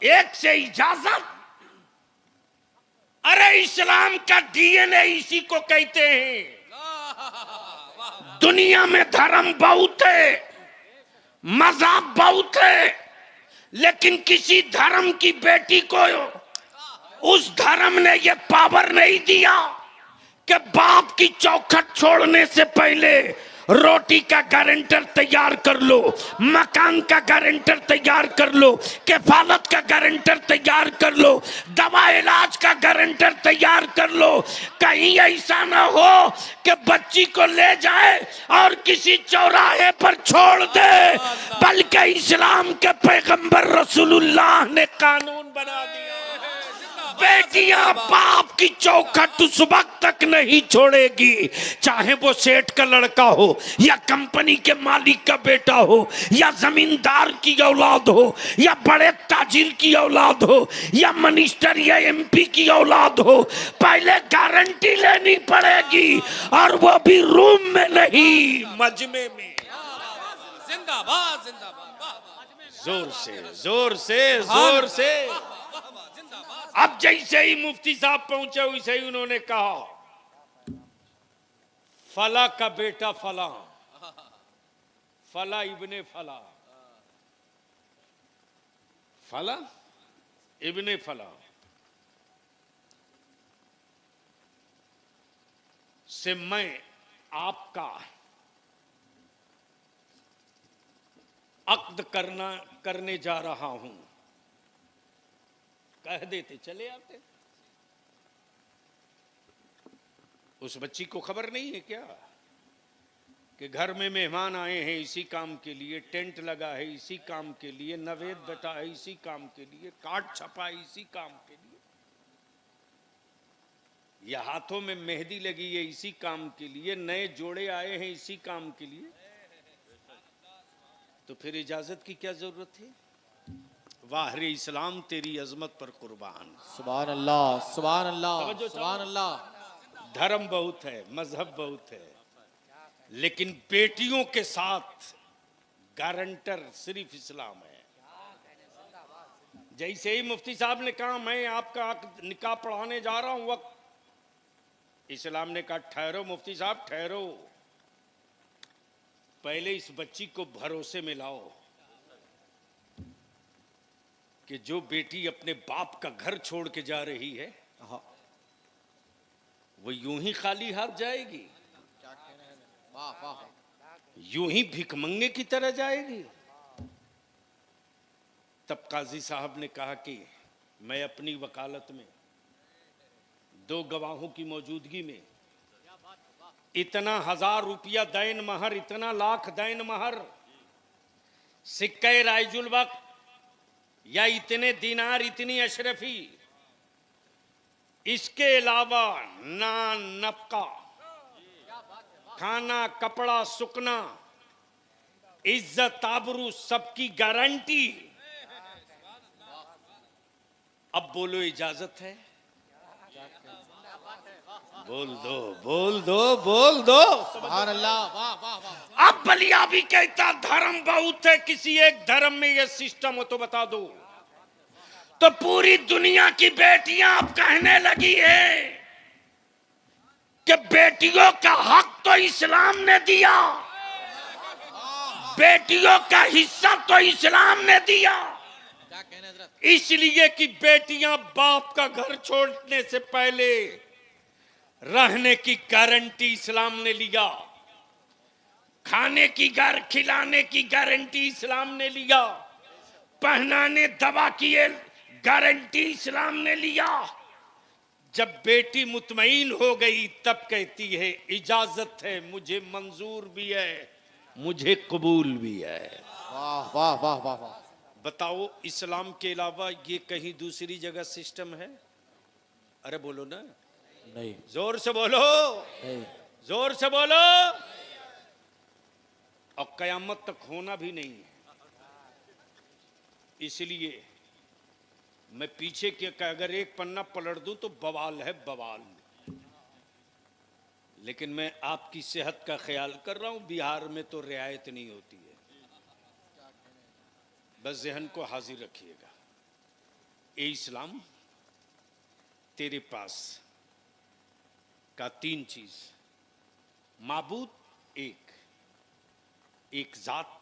एक से इजाजत। अरे इस्लाम का डीएनए इसी को कहते हैं। दुनिया में धर्म बहुत है, मजहब बहुत है, लेकिन किसी धर्म की बेटी को उस धर्म ने यह पावर नहीं दिया कि बाप की चौखट छोड़ने से पहले रोटी का गारंटर तैयार कर लो, मकान का गारंटर तैयार कर लो, किफालत का गारंटर तैयार कर लो, दवा इलाज का गारंटर तैयार कर लो। कहीं ऐसा ना हो कि बच्ची को ले जाए और किसी चौराहे पर छोड़ दे, बल्कि इस्लाम के पैगंबर रसूलुल्लाह ने कानून बना दिया, बेटियां बाप की चौखट उस वक्त तक नहीं छोड़ेगी, चाहे वो सेठ का लड़का हो या कंपनी के मालिक का बेटा हो या जमींदार की औलाद हो या बड़े ताजिर की औलाद हो या मिनिस्टर या एमपी की औलाद हो। पहले गारंटी लेनी पड़ेगी, और वो भी रूम में नहीं, मजमे में। जिंदाबाद जिंदाबाद। जोर से जोर से जोर से। अब जैसे ही मुफ्ती साहब पहुंचे, वैसे ही उन्होंने कहा, फला का बेटा फला, फला इब्ने फला, फला इब्ने फला से मैं आपका अक्द करने जा रहा हूं। कह देते चले आते। उस बच्ची को खबर नहीं है क्या कि घर में मेहमान आए हैं इसी काम के लिए, टेंट लगा है इसी काम के लिए, नवेद बैठा है इसी काम के लिए, कार्ड छपा है इसी काम के लिए, या हाथों में मेहंदी लगी है इसी काम के लिए, नए जोड़े आए हैं इसी काम के लिए, तो फिर इजाजत की क्या जरूरत है? वाह रे इस्लाम तेरी अजमत पर कुर्बान। सुभान अल्लाह, सुभान अल्लाह, सुभान अल्लाह। धर्म बहुत है, मजहब बहुत है, लेकिन बेटियों के साथ गारंटर सिर्फ इस्लाम है। जैसे ही मुफ्ती साहब ने कहा मैं आपका निकाह पढ़ाने जा रहा हूं, वक्त इस्लाम ने कहा ठहरो मुफ्ती साहब ठहरो, पहले इस बच्ची को भरोसे में लाओ कि जो बेटी अपने बाप का घर छोड़ के जा रही है वो यूं ही खाली हाथ जाएगी, वाह वाह। यूं ही भिखमंगे की तरह जाएगी। तब काजी साहब ने कहा कि मैं अपनी वकालत में 2 गवाहों की मौजूदगी में इतना 1000 रुपया दैन महर, इतना लाख दैन महर, सिक्के राइजुल वक्त या इतने दिनार, इतनी अशरफी इसके अलावा नान नफका, खाना कपड़ा सुकना, इज्जत आबरू सबकी गारंटी। अब बोलो इजाजत है? बोल दो बोल दो बोल दो। सुभान अल्लाह, वाह वाह वाह। अब बलिया भी कहता धर्म बहुत है, किसी एक धर्म में यह सिस्टम हो तो बता दो। तो पूरी दुनिया की बेटियां अब कहने लगी है कि बेटियों का हक तो इस्लाम ने दिया, बेटियों का हिस्सा तो इस्लाम ने दिया। क्या कहने हजरत? इसलिए कि बेटियां बाप का घर छोड़ने से पहले रहने की गारंटी इस्लाम ने लिया, खाने की खिलाने की गारंटी इस्लाम ने लिया, पहनाने दवा की गारंटी इस्लाम ने लिया। जब बेटी मुतमईन हो गई तब कहती है इजाजत है, मुझे मंजूर भी है, मुझे कबूल भी है। वाह वाह वाह वाह वाह। बताओ इस्लाम के अलावा ये कहीं दूसरी जगह सिस्टम है? अरे बोलो ना, नहीं जोर से बोलो, नहीं। जोर से बोलो। और कयामत तक होना भी नहीं है। इसलिए मैं पीछे के अगर एक पन्ना पलट दूं तो बवाल है, बवाल। लेकिन मैं आपकी सेहत का ख्याल कर रहा हूं, बिहार में तो रियायत नहीं होती है। बस जहन को हाजिर रखिएगा। ए इस्लाम, तेरे पास का तीन चीज, माबूद एक, एक जात,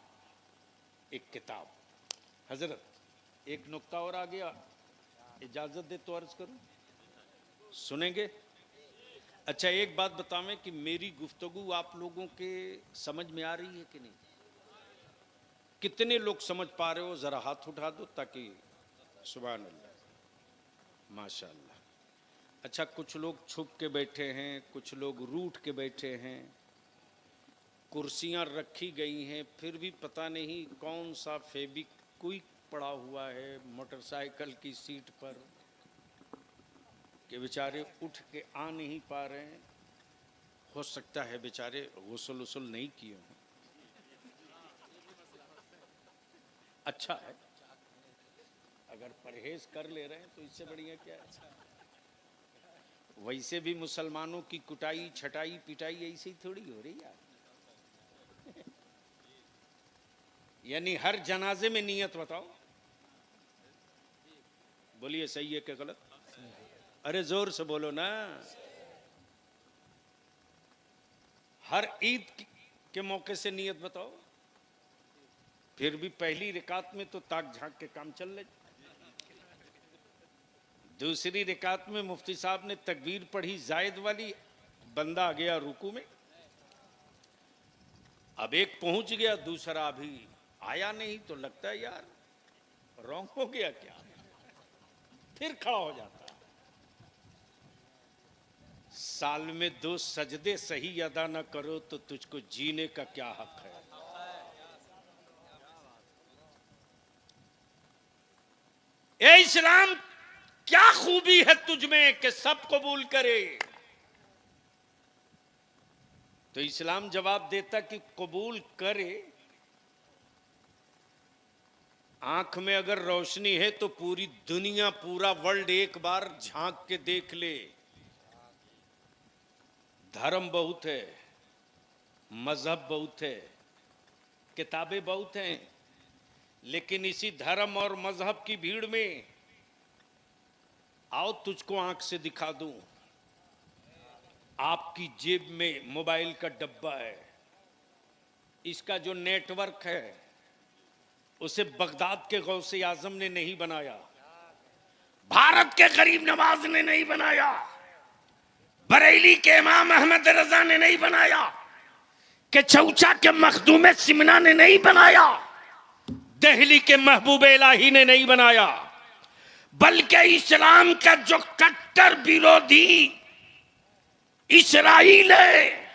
एक किताब। हजरत एक नुक्ता और आ गया, इजाजत दे तो अर्ज करूं, सुनेंगे? अच्छा एक बात बतावें कि मेरी गुफ्तगू आप लोगों के समझ में आ रही है कि नहीं? कितने लोग समझ पा रहे हो जरा हाथ उठा दो ताकि सुभान अल्लाह, माशाअल्लाह। अच्छा कुछ लोग छुप के बैठे हैं, कुछ लोग रूठ के बैठे हैं, कुर्सियां रखी गई हैं फिर भी पता नहीं कौन सा फेविक्विक पड़ा हुआ है मोटरसाइकिल की सीट पर कि बेचारे उठ के आ नहीं पा रहे हैं। हो सकता है बेचारे गुस्ल उसल नहीं किए हों। अच्छा है अगर परहेज कर ले रहे हैं तो इससे बढ़िया क्या है। वैसे भी मुसलमानों की कुटाई छटाई पिटाई ऐसी थोड़ी हो रही है। यानी हर जनाजे में नियत बताओ, बोलिए सही है क्या गलत? अरे जोर से बोलो ना। हर ईद के मौके से नियत बताओ। फिर भी पहली रिकात में तो ताक झांक के काम चल रहे, दूसरी रिकात में मुफ्ती साहब ने तकबीर पढ़ी जायद वाली, बंदा आ गया रुकू में। अब एक पहुंच गया, दूसरा अभी आया नहीं, तो लगता है यार रॉन्ग हो गया क्या, फिर खड़ा हो जाता। साल में 2 सजदे सही अदा न करो तो तुझको जीने का क्या हक है। ए इस्लाम, क्या खूबी है तुझ में कि सब कबूल करे? तो इस्लाम जवाब देता कि कबूल करे। आंख में अगर रोशनी है तो पूरी दुनिया पूरा वर्ल्ड एक बार झांक के देख ले। धर्म बहुत है, मजहब बहुत है, किताबें बहुत हैं, लेकिन इसी धर्म और मजहब की भीड़ में आओ तुझको आंख से दिखा दूं। आपकी जेब में मोबाइल का डब्बा है, इसका जो नेटवर्क है उसे बगदाद के गौसे आजम ने नहीं बनाया, भारत के गरीब नवाज ने नहीं बनाया, बरेली के इमाम अहमद रजा ने नहीं बनाया, कि चौचा के मखदूम सिमना ने नहीं बनाया, दिल्ली के महबूब इलाही ने नहीं बनाया, बल्कि इस्लाम का जो कट्टर विरोधी इस्राइल है,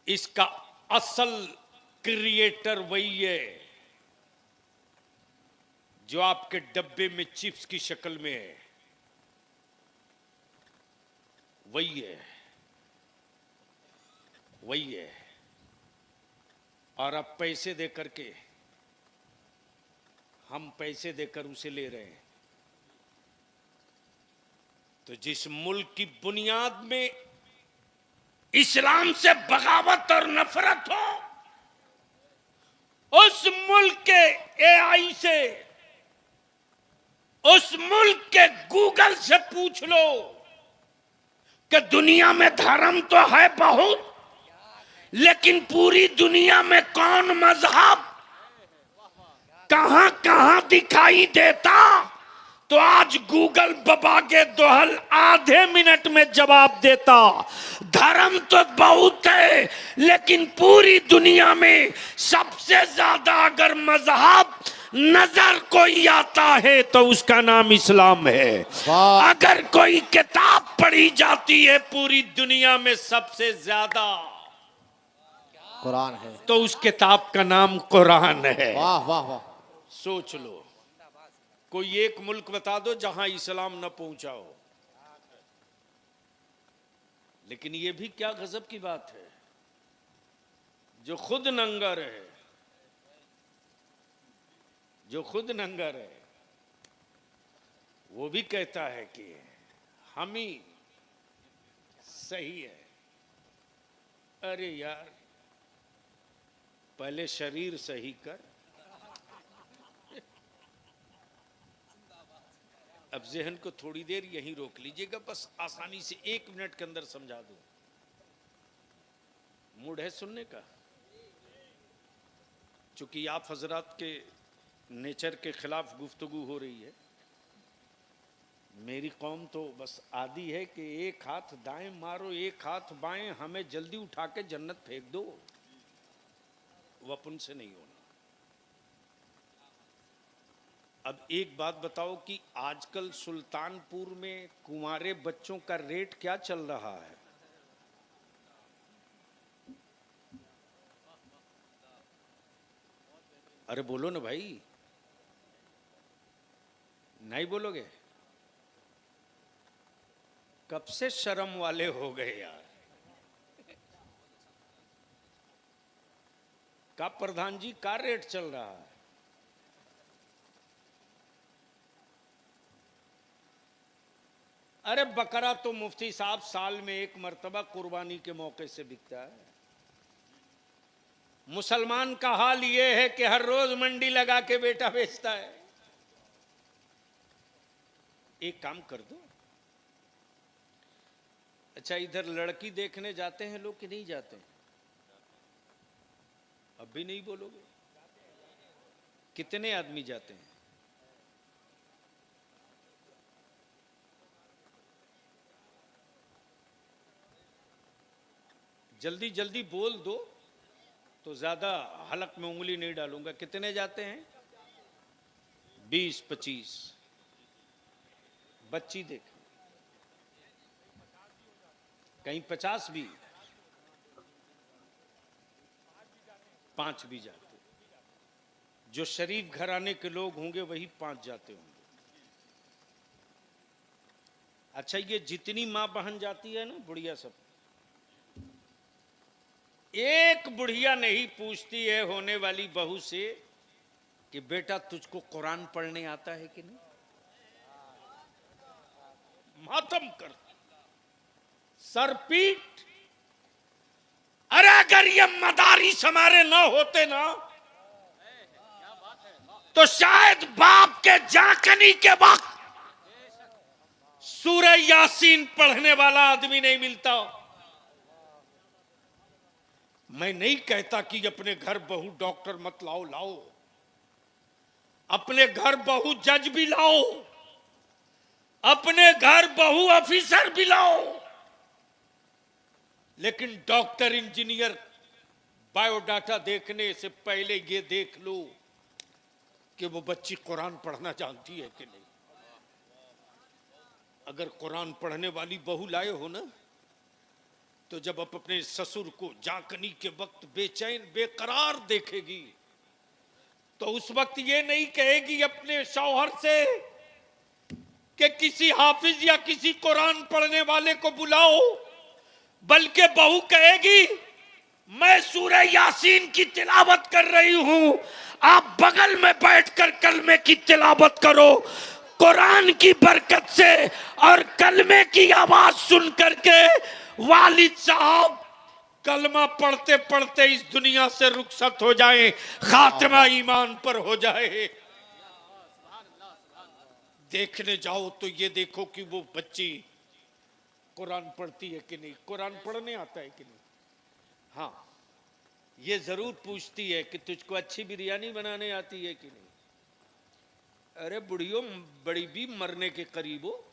इसका असल क्रिएटर वही है जो आपके डब्बे में चिप्स की शक्ल में है, वही है, वही है। और अब पैसे दे करके, हम पैसे देकर उसे ले रहे हैं। तो जिस मुल्क की बुनियाद में इस्लाम से बगावत और नफरत हो, उस मुल्क के एआई से, उस मुल्क के गूगल से पूछ लो कि दुनिया में धर्म तो है बहुत, लेकिन पूरी दुनिया में कौन मजहब कहां कहां दिखाई देता, तो आज गूगल बबा के दोहल आधे मिनट में जवाब देता। धर्म तो बहुत है, लेकिन पूरी दुनिया में सबसे ज्यादा अगर मजहब नजर कोई आता है तो उसका नाम इस्लाम है। अगर कोई किताब पढ़ी जाती है पूरी दुनिया में सबसे ज्यादा, कुरान है। तो उस किताब का नाम कुरान है। वाह वाह वाह। सोच लो, कोई एक मुल्क बता दो जहां इस्लाम न पहुंचा हो। लेकिन यह भी क्या गजब की बात है, जो खुद नंगर है, जो खुद नंगर है, वो भी कहता है कि हम ही सही है। अरे यार, पहले शरीर सही कर। अब जहन को थोड़ी देर यहीं रोक लीजिएगा, बस आसानी से 1 मिनट के अंदर समझा दूं। मूड है सुनने का? चूंकि आप हजरात के नेचर के खिलाफ गुफ्तगू हो रही है, मेरी कौम तो बस आदी है कि एक हाथ दाएं मारो एक हाथ बाएं, हमें जल्दी उठा के जन्नत फेंक दो, वपुन से नहीं होना। अब एक बात बताओ कि आजकल सुल्तानपुर में कुंवारे बच्चों का रेट क्या चल रहा है? अरे बोलो ना भाई, नहीं बोलोगे? कब से शर्म वाले हो गए यार। का प्रधान जी का रेट चल रहा है? अरे बकरा तो मुफ्ती साहब साल में 1 मर्तबा कुर्बानी के मौके से बिकता है। मुसलमान का हाल यह है कि हर रोज मंडी लगा के बेटा बेचता है। एक काम कर दो, अच्छा इधर लड़की देखने जाते हैं लोग कि नहीं जाते? अब भी नहीं बोलोगे? कितने आदमी जाते हैं? जल्दी जल्दी बोल दो तो ज्यादा हलक में उंगली नहीं डालूंगा। कितने जाते हैं? 20-25 बच्ची देख, कहीं 50 भी, 5 भी जाते। जो शरीफ घराने के लोग होंगे वही 5 जाते होंगे। अच्छा, ये जितनी माँ बहन जाती है ना, बुढ़िया सब, एक बुढ़िया नहीं पूछती है होने वाली बहू से कि बेटा तुझको कुरान पढ़ने आता है कि नहीं। मातम कर, सरपीट। अरे अगर ये मदारिस हमारे ना होते ना, तो शायद बाप के जाकनी के वक्त सूरह यासीन पढ़ने वाला आदमी नहीं मिलता। मैं नहीं कहता कि अपने घर बहू डॉक्टर मत लाओ, लाओ अपने घर बहू जज भी लाओ, अपने घर बहू ऑफिसर भी लाओ, लेकिन डॉक्टर इंजीनियर बायोडाटा देखने से पहले ये देख लो कि वो बच्ची कुरान पढ़ना जानती है कि नहीं। अगर कुरान पढ़ने वाली बहू लाए हो ना, तो जब आप अपने ससुर को जाकनी के वक्त बेचैन बेकरार देखेगी, तो उस वक्त ये नहीं कहेगी अपने शौहर से कि किसी हाफिज या किसी कुरान पढ़ने वाले को बुलाओ, बल्कि बहू कहेगी मैं सूरह यासीन की तिलावत कर रही हूं, आप बगल में बैठकर कलमे की तिलावत करो। कुरान की बरकत से और कलमे की आवाज सुन करके वालिद साहब कलमा पढ़ते पढ़ते इस दुनिया से रुखसत हो जाए, खात्मा ईमान पर हो जाए। देखने जाओ तो ये देखो कि वो बच्ची कुरान पढ़ती है कि नहीं, कुरान पढ़ने आता है कि नहीं। हाँ, ये जरूर पूछती है कि तुझको अच्छी बिरयानी बनाने आती है कि नहीं। अरे बुढ़ियो, बड़ी भी मरने के करीब हो,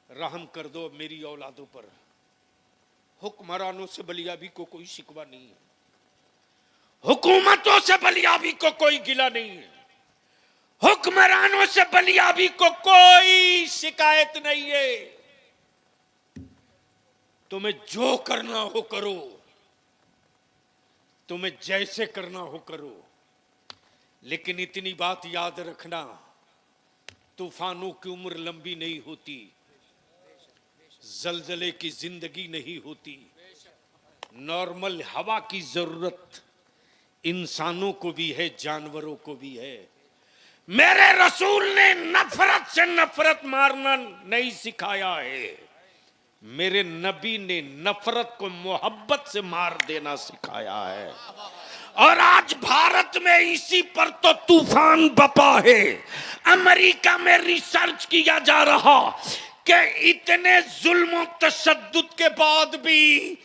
रहम कर दो मेरी औलादों पर। हुक्मरानों से बलियाबी को कोई शिकवा नहीं है, हुकूमतों से बलियाबी को कोई गिला नहीं है, हुक्मरानों से बलियाबी को कोई शिकायत नहीं है। तुम्हें जो करना हो करो, तुम्हें जैसे करना हो करो, लेकिन इतनी बात याद रखना, तूफानों की उम्र लंबी नहीं होती, जलजले की जिंदगी नहीं होती। नॉर्मल हवा की जरूरत इंसानों को भी है, जानवरों को भी है। मेरे रसूल ने नफरत से नफरत मारना नहीं सिखाया है, मेरे नबी ने नफरत को मोहब्बत से मार देना सिखाया है। और आज भारत में इसी पर तो तूफान बपा है। अमेरिका में रिसर्च किया जा रहा कि इतने जुल्म तशद्दुद के बाद भी,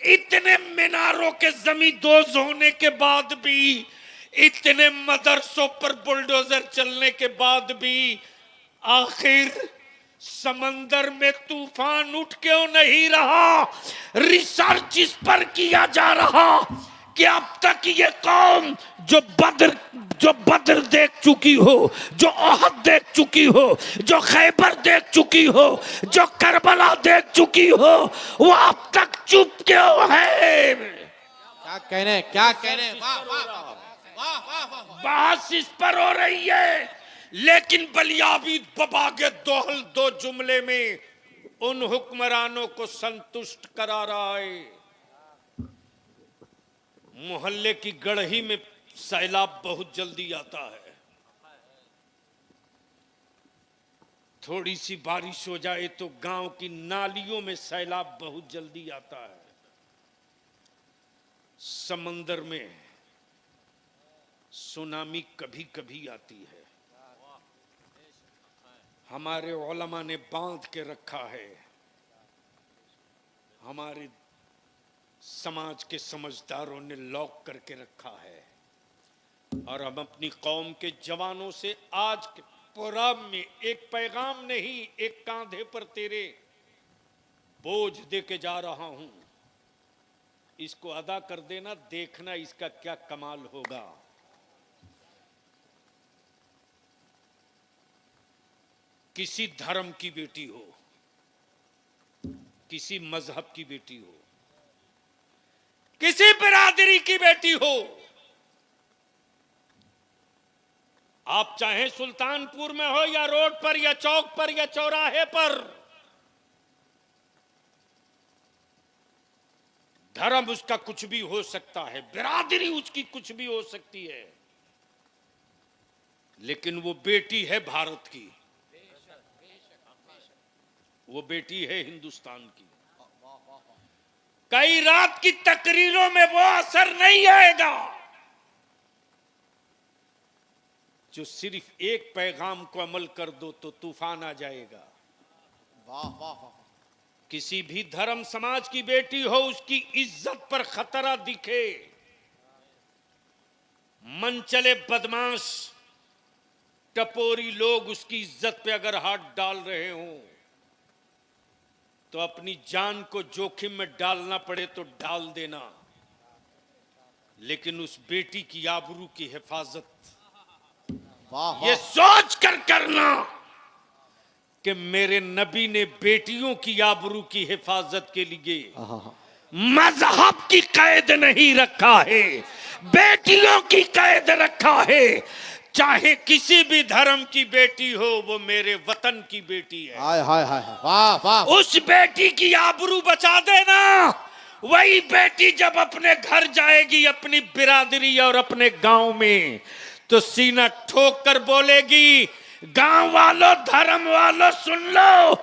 इतने मीनारों के जमींदोज होने के बाद भी, इतने मदरसों पर बुलडोजर चलने के बाद भी, आखिर समंदर में तूफान उठ क्यों नहीं रहा? रिसर्च इस पर किया जा रहा कि अब तक ये कौम जो बद्र देख चुकी हो, जो ओहद देख चुकी हो, जो खैबर देख चुकी हो, जो करबला देख चुकी हो, वो अब तक चुप क्यों है? क्या कहने वाह वाह वाह वाह वाह। बहस इस पर हो रही है, लेकिन बलियाबी बबा के दोहल दो जुमले में उन हुक्मरानों को संतुष्ट करा रहा है। मोहल्ले की गढ़ही में सैलाब बहुत जल्दी आता है, थोड़ी सी बारिश हो जाए तो गांव की नालियों में सैलाब बहुत जल्दी आता है। समंदर में सुनामी कभी कभी आती है। हमारे उलमा ने बांध के रखा है, हमारे समाज के समझदारों ने लॉक करके रखा है। और हम अपनी कौम के जवानों से आज के प्रोग्राम में एक पैगाम नहीं, एक कांधे पर तेरे बोझ दे के जा रहा हूं, इसको अदा कर देना, देखना इसका क्या कमाल होगा। किसी धर्म की बेटी हो, किसी मजहब की बेटी हो, किसी बिरादरी की बेटी हो, आप चाहे सुल्तानपुर में हो या रोड पर या चौक पर या चौराहे पर, धर्म उसका कुछ भी हो सकता है, बिरादरी उसकी कुछ भी हो सकती है, लेकिन वो बेटी है भारत की, वो बेटी है हिंदुस्तान की। कई रात की तकरीरों में वो असर नहीं आएगा जो सिर्फ एक पैगाम को अमल कर दो तो तूफान आ जाएगा। वाह वाह वाह। किसी भी धर्म समाज की बेटी हो, उसकी इज्जत पर खतरा दिखे, मन चले बदमाश टपोरी लोग उसकी इज्जत पे अगर हाथ डाल रहे हों तो अपनी जान को जोखिम में डालना पड़े तो डाल देना, लेकिन उस बेटी की आबरू की हिफाजत ये सोच कर करना कि मेरे नबी ने बेटियों की आबरू की हिफाजत के लिए मजहब की कैद नहीं रखा है, बेटियों की कैद रखा है। चाहे किसी भी धर्म की बेटी हो, वो मेरे वतन की बेटी है। हाय हाय हाय हाय, वाह वाह। उस बेटी की आबरू बचा देना। वही बेटी जब अपने घर जाएगी, अपनी बिरादरी और अपने गांव में, तो सीना ठोक कर बोलेगी, गांव वालों, धर्म वालों, सुन लो,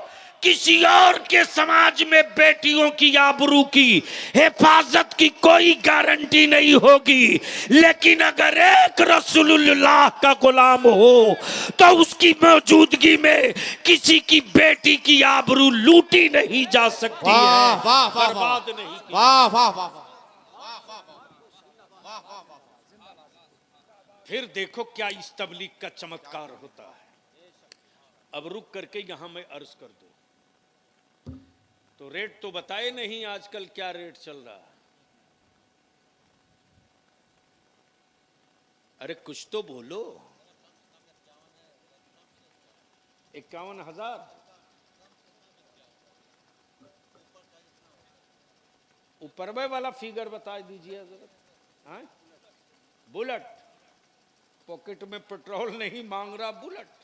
किसी और के समाज में बेटियों की आबरू की हिफाजत की कोई गारंटी नहीं होगी, लेकिन अगर एक रसूलुल्लाह का गुलाम हो तो उसकी मौजूदगी में किसी की बेटी की आबरू लूटी नहीं जा सकती है, वाह वाह वाह, बर्बाद नहीं की। वाह वाह वाह वाह। फिर देखो क्या इस तबलीग का चमत्कार होता है। अब रुक करके यहां मैं अर्ज कर दूं, तो रेट तो बताए नहीं आजकल क्या रेट चल रहा है। अरे कुछ तो बोलो। 51,000 ऊपर वाला फिगर बता दीजिए जरा। बुलेट, पॉकेट में पेट्रोल नहीं मांग रहा, बुलेट।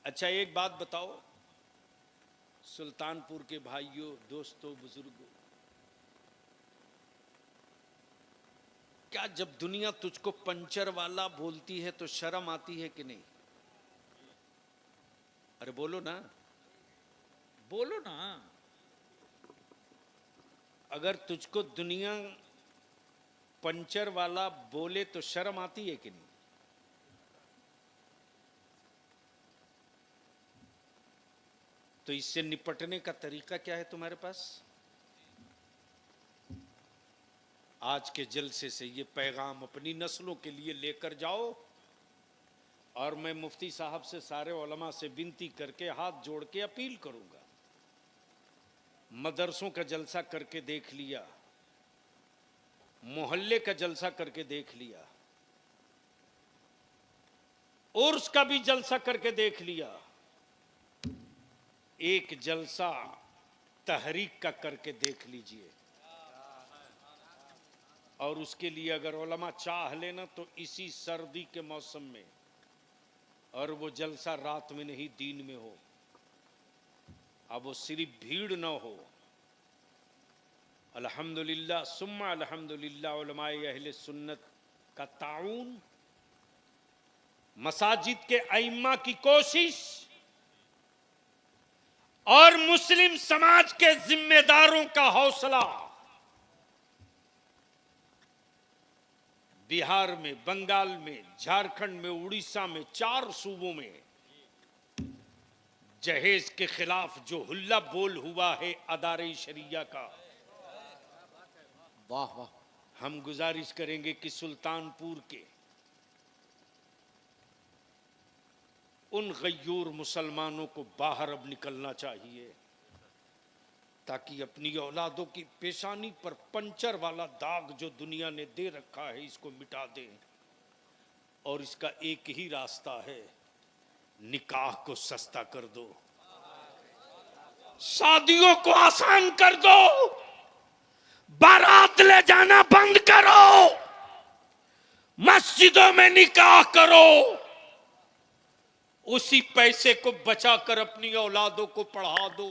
अच्छा एक बात बताओ सुल्तानपुर के भाइयों, दोस्तों, बुजुर्गों, क्या जब दुनिया तुझको पंचर वाला बोलती है तो शर्म आती है कि नहीं? अरे बोलो ना, बोलो ना। अगर तुझको दुनिया पंचर वाला बोले तो शर्म आती है कि नहीं? तो इससे निपटने का तरीका क्या है तुम्हारे पास? आज के जलसे से ये पैगाम अपनी नस्लों के लिए लेकर जाओ, और मैं मुफ्ती साहब से, सारे उलमा से विनती करके हाथ जोड़ के अपील करूंगा। मदरसों का जलसा करके देख लिया, मोहल्ले का जलसा करके देख लिया, उर्स का भी जलसा करके देख लिया, एक जलसा तहरीक का करके देख लीजिए। और उसके लिए अगर उलमा चाह लेना तो इसी सर्दी के मौसम में, और वो जलसा रात में नहीं दिन में हो, अब वो सिर्फ भीड़ ना हो। अल्हम्दुलिल्लाह सुम्मा अल्हम्दुलिल्लाह उलमाए अहले सुन्नत का ताउन, मसाजिद के अइम्मा की कोशिश और मुस्लिम समाज के जिम्मेदारों का हौसला, बिहार में, बंगाल में, झारखंड में, उड़ीसा में, 4 सूबों में जहेज के खिलाफ जो हुल्ला बोल हुआ है अदारे शरिया का, वाह वाह। हम गुजारिश करेंगे कि सुल्तानपुर के उन गयूर मुसलमानों को बाहर अब निकलना चाहिए, ताकि अपनी औलादों की पेशानी पर पंचर वाला दाग जो दुनिया ने दे रखा है इसको मिटा दें। और इसका एक ही रास्ता है, निकाह को सस्ता कर दो, शादियों को आसान कर दो, बारात ले जाना बंद करो, मस्जिदों में निकाह करो, उसी पैसे को बचाकर अपनी औलादों को पढ़ा दो,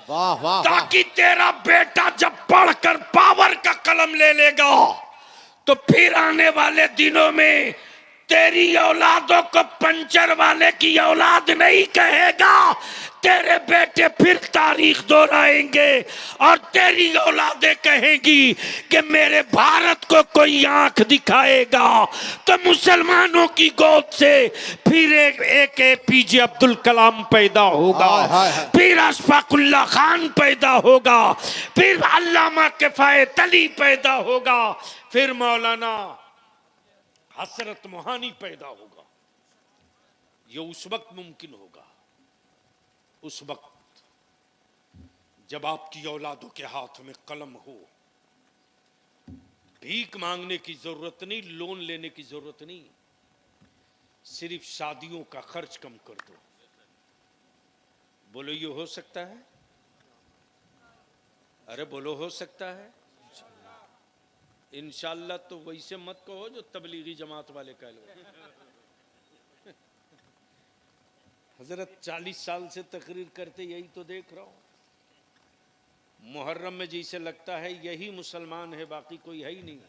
वाह वाह। ताकि तेरा बेटा जब पढ़कर पावर का कलम ले लेगा तो फिर आने वाले दिनों में तेरी औलादों को पंचर वाले की औलाद नहीं कहेगा, तेरे बेटे फिर तारीख दोहराएंगे और तेरी औलादें कहेंगी कि मेरे भारत को कोई आंख दिखाएगा तो मुसलमानों की गोद से फिर एक एपीजे अब्दुल कलाम पैदा होगा, फिर अशफाकुल्ला खान पैदा होगा, फिर अल्लामा किफायत अली पैदा होगा, फिर मौलाना हसरत मोहानी पैदा होगा। ये उस वक्त मुमकिन होगा, उस वक्त जब आपकी औलादों के हाथ में कलम हो। भीख मांगने की जरूरत नहीं, लोन लेने की जरूरत नहीं, सिर्फ शादियों का खर्च कम कर दो। बोलो ये हो सकता है? अरे बोलो हो सकता है। इंशाल्लाह तो वैसे मत कहो जो तबलीगी जमात वाले कह लो। हजरत 40 साल से तकरीर करते यही तो देख रहा हूं। मुहर्रम में जिसे लगता है यही मुसलमान है, बाकी कोई है ही नहीं।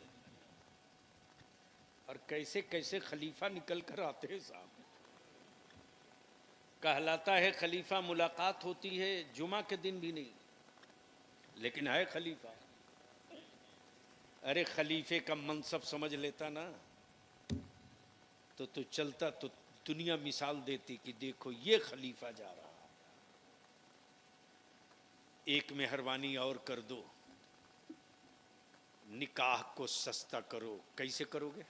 और कैसे कैसे खलीफा निकल कर आते हैं साहब। कहलाता है खलीफा, मुलाकात होती है जुमा के दिन भी नहीं, लेकिन है खलीफा। अरे खलीफे का मनसब समझ लेता ना तो तू चलता तो दुनिया मिसाल देती कि देखो ये खलीफा जा रहा। एक मेहरबानी और कर दो, निकाह को सस्ता करो। कैसे करोगे?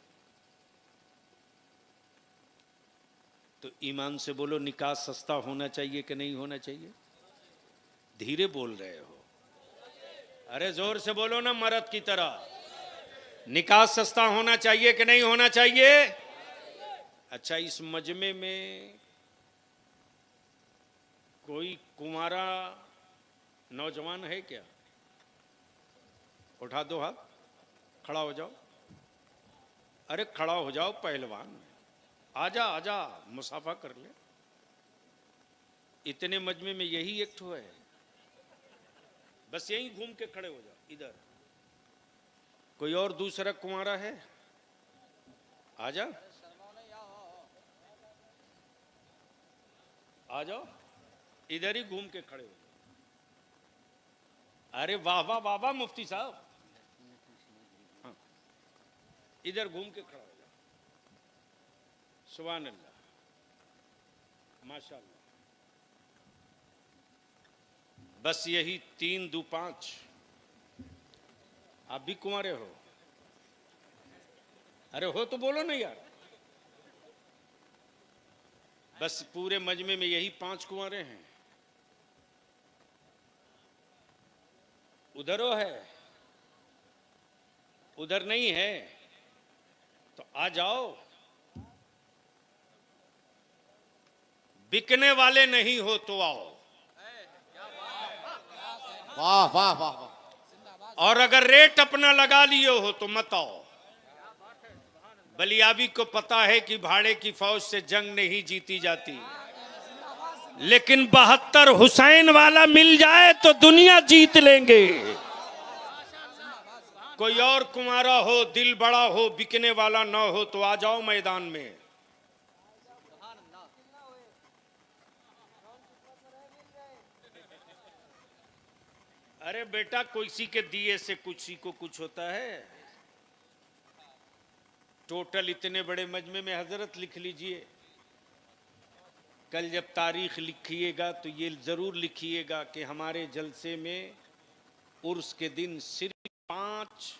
तो ईमान से बोलो, निकाह सस्ता होना चाहिए कि नहीं होना चाहिए? धीरे बोल रहे हो, अरे जोर से बोलो ना मर्द की तरह। निकाह सस्ता होना चाहिए कि नहीं होना चाहिए? अच्छा, इस मजमे में कोई कुंवारा नौजवान है क्या? उठा दो हाथ, खड़ा हो जाओ। अरे खड़ा हो जाओ पहलवान, आजा आजा, मुसाफा कर ले। इतने मजमे में यही एक ठो है, बस यहीं घूम के खड़े हो जाओ। इधर कोई और दूसरा कुंवारा है? आजा, आ जाओ, इधर ही घूम के खड़े हो जाओ। अरे वाह वाह वाह वाह मुफ्ती साहब, हाँ, इधर घूम के खड़ा हो जाओ। सुभान अल्लाह, माशाअल्लाह। बस यही 3 2 5। आप भी कुंवारे हो? अरे हो तो बोलो ना यार। बस पूरे मजमे में यही 5 कुंवारे हैं। उधरो है, उधर नहीं है तो आ जाओ। बिकने वाले नहीं हो तो आओ। वाह वाह वाह वाह। और अगर रेट अपना लगा लिए हो तो मत आओ। बलियाबी को पता है कि भाड़े की फौज से जंग नहीं जीती जाती, लेकिन 72 हुसैन वाला मिल जाए तो दुनिया जीत लेंगे। कोई और कुंवारा हो, दिल बड़ा हो, बिकने वाला ना हो तो आ जाओ मैदान में। अरे बेटा, किसी के दिए से किसी को कुछ होता है? टोटल इतने बड़े मजमे में हजरत लिख लीजिए, कल जब तारीख लिखिएगा तो ये जरूर लिखिएगा कि हमारे जलसे में उर्स के दिन सिर्फ 5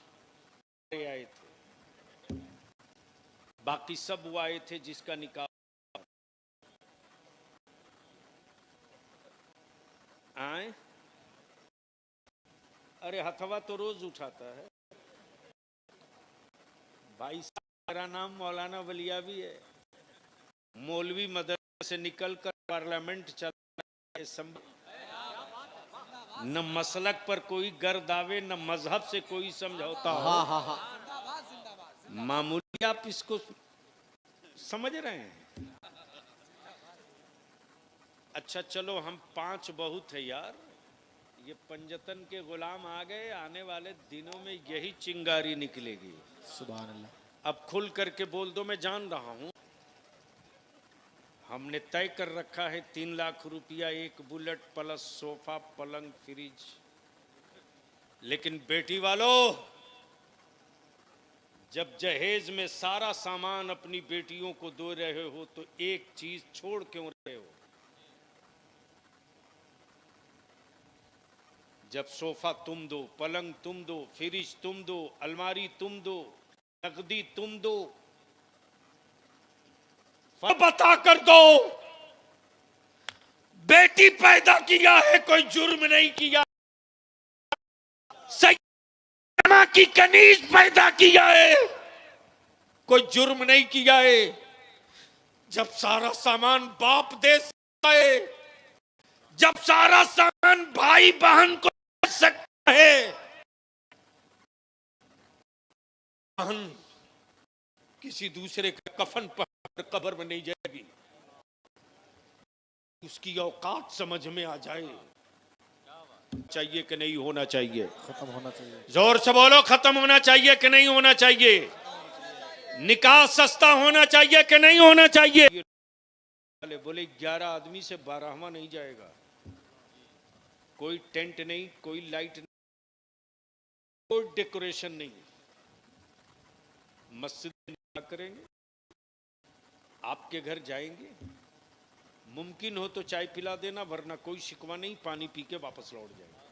आए थे, बाकी सब वो आए थे जिसका निकाह। आए? अरे हथवा तो रोज उठाता है भाई साहब। मेरा नाम मौलाना वलियाबी है। मौलवी मदरसे से निकलकर पार्लियामेंट चला, न मसलक पर कोई गर्द आवे, न मजहब से कोई समझौता हो। हाँ हाँ हाँ। मामूली आप इसको समझ रहे हैं? अच्छा चलो, हम 5 बहुत है यार। ये पंजतन के गुलाम आ गए, आने वाले दिनों में यही चिंगारी निकलेगी। सुभान अल्लाह। अब खुल करके बोल दो, मैं जान रहा हूं। हमने तय कर रखा है 3 लाख रुपया, 1 बुलेट प्लस सोफा, पलंग, फ्रिज। लेकिन बेटी वालों, जब जहेज में सारा सामान अपनी बेटियों को दे रहे हो तो एक चीज छोड़ क्यों रहे हो? जब सोफा तुम दो, पलंग तुम दो, फ्रिज तुम दो, अलमारी तुम दो, नकदी तुम दो, बता कर दो बेटी पैदा किया है, कोई जुर्म नहीं किया। सैयमा की कनीज पैदा किया है, कोई जुर्म नहीं किया है। जब सारा सामान बाप दे सकता है, जब सारा सामान भाई बहन को सकता है बहन किसी दूसरे का कफन पर कब्र में नहीं जाएगी, उसकी औकात समझ में आ जाए। चाहिए कि नहीं होना चाहिए? खत्म होना चाहिए। जोर से बोलो, खत्म होना चाहिए कि नहीं होना चाहिए? निकाह सस्ता होना चाहिए कि नहीं होना चाहिए? बोले 11 आदमी से 12वां नहीं जाएगा। कोई टेंट नहीं, कोई लाइट नहीं, कोई डेकोरेशन नहीं, मस्जिद में निकाह करेंगे, आपके घर जाएंगे, मुमकिन हो तो चाय पिला देना, वरना कोई शिकवा नहीं, पानी पी के वापस लौट जाएंगे।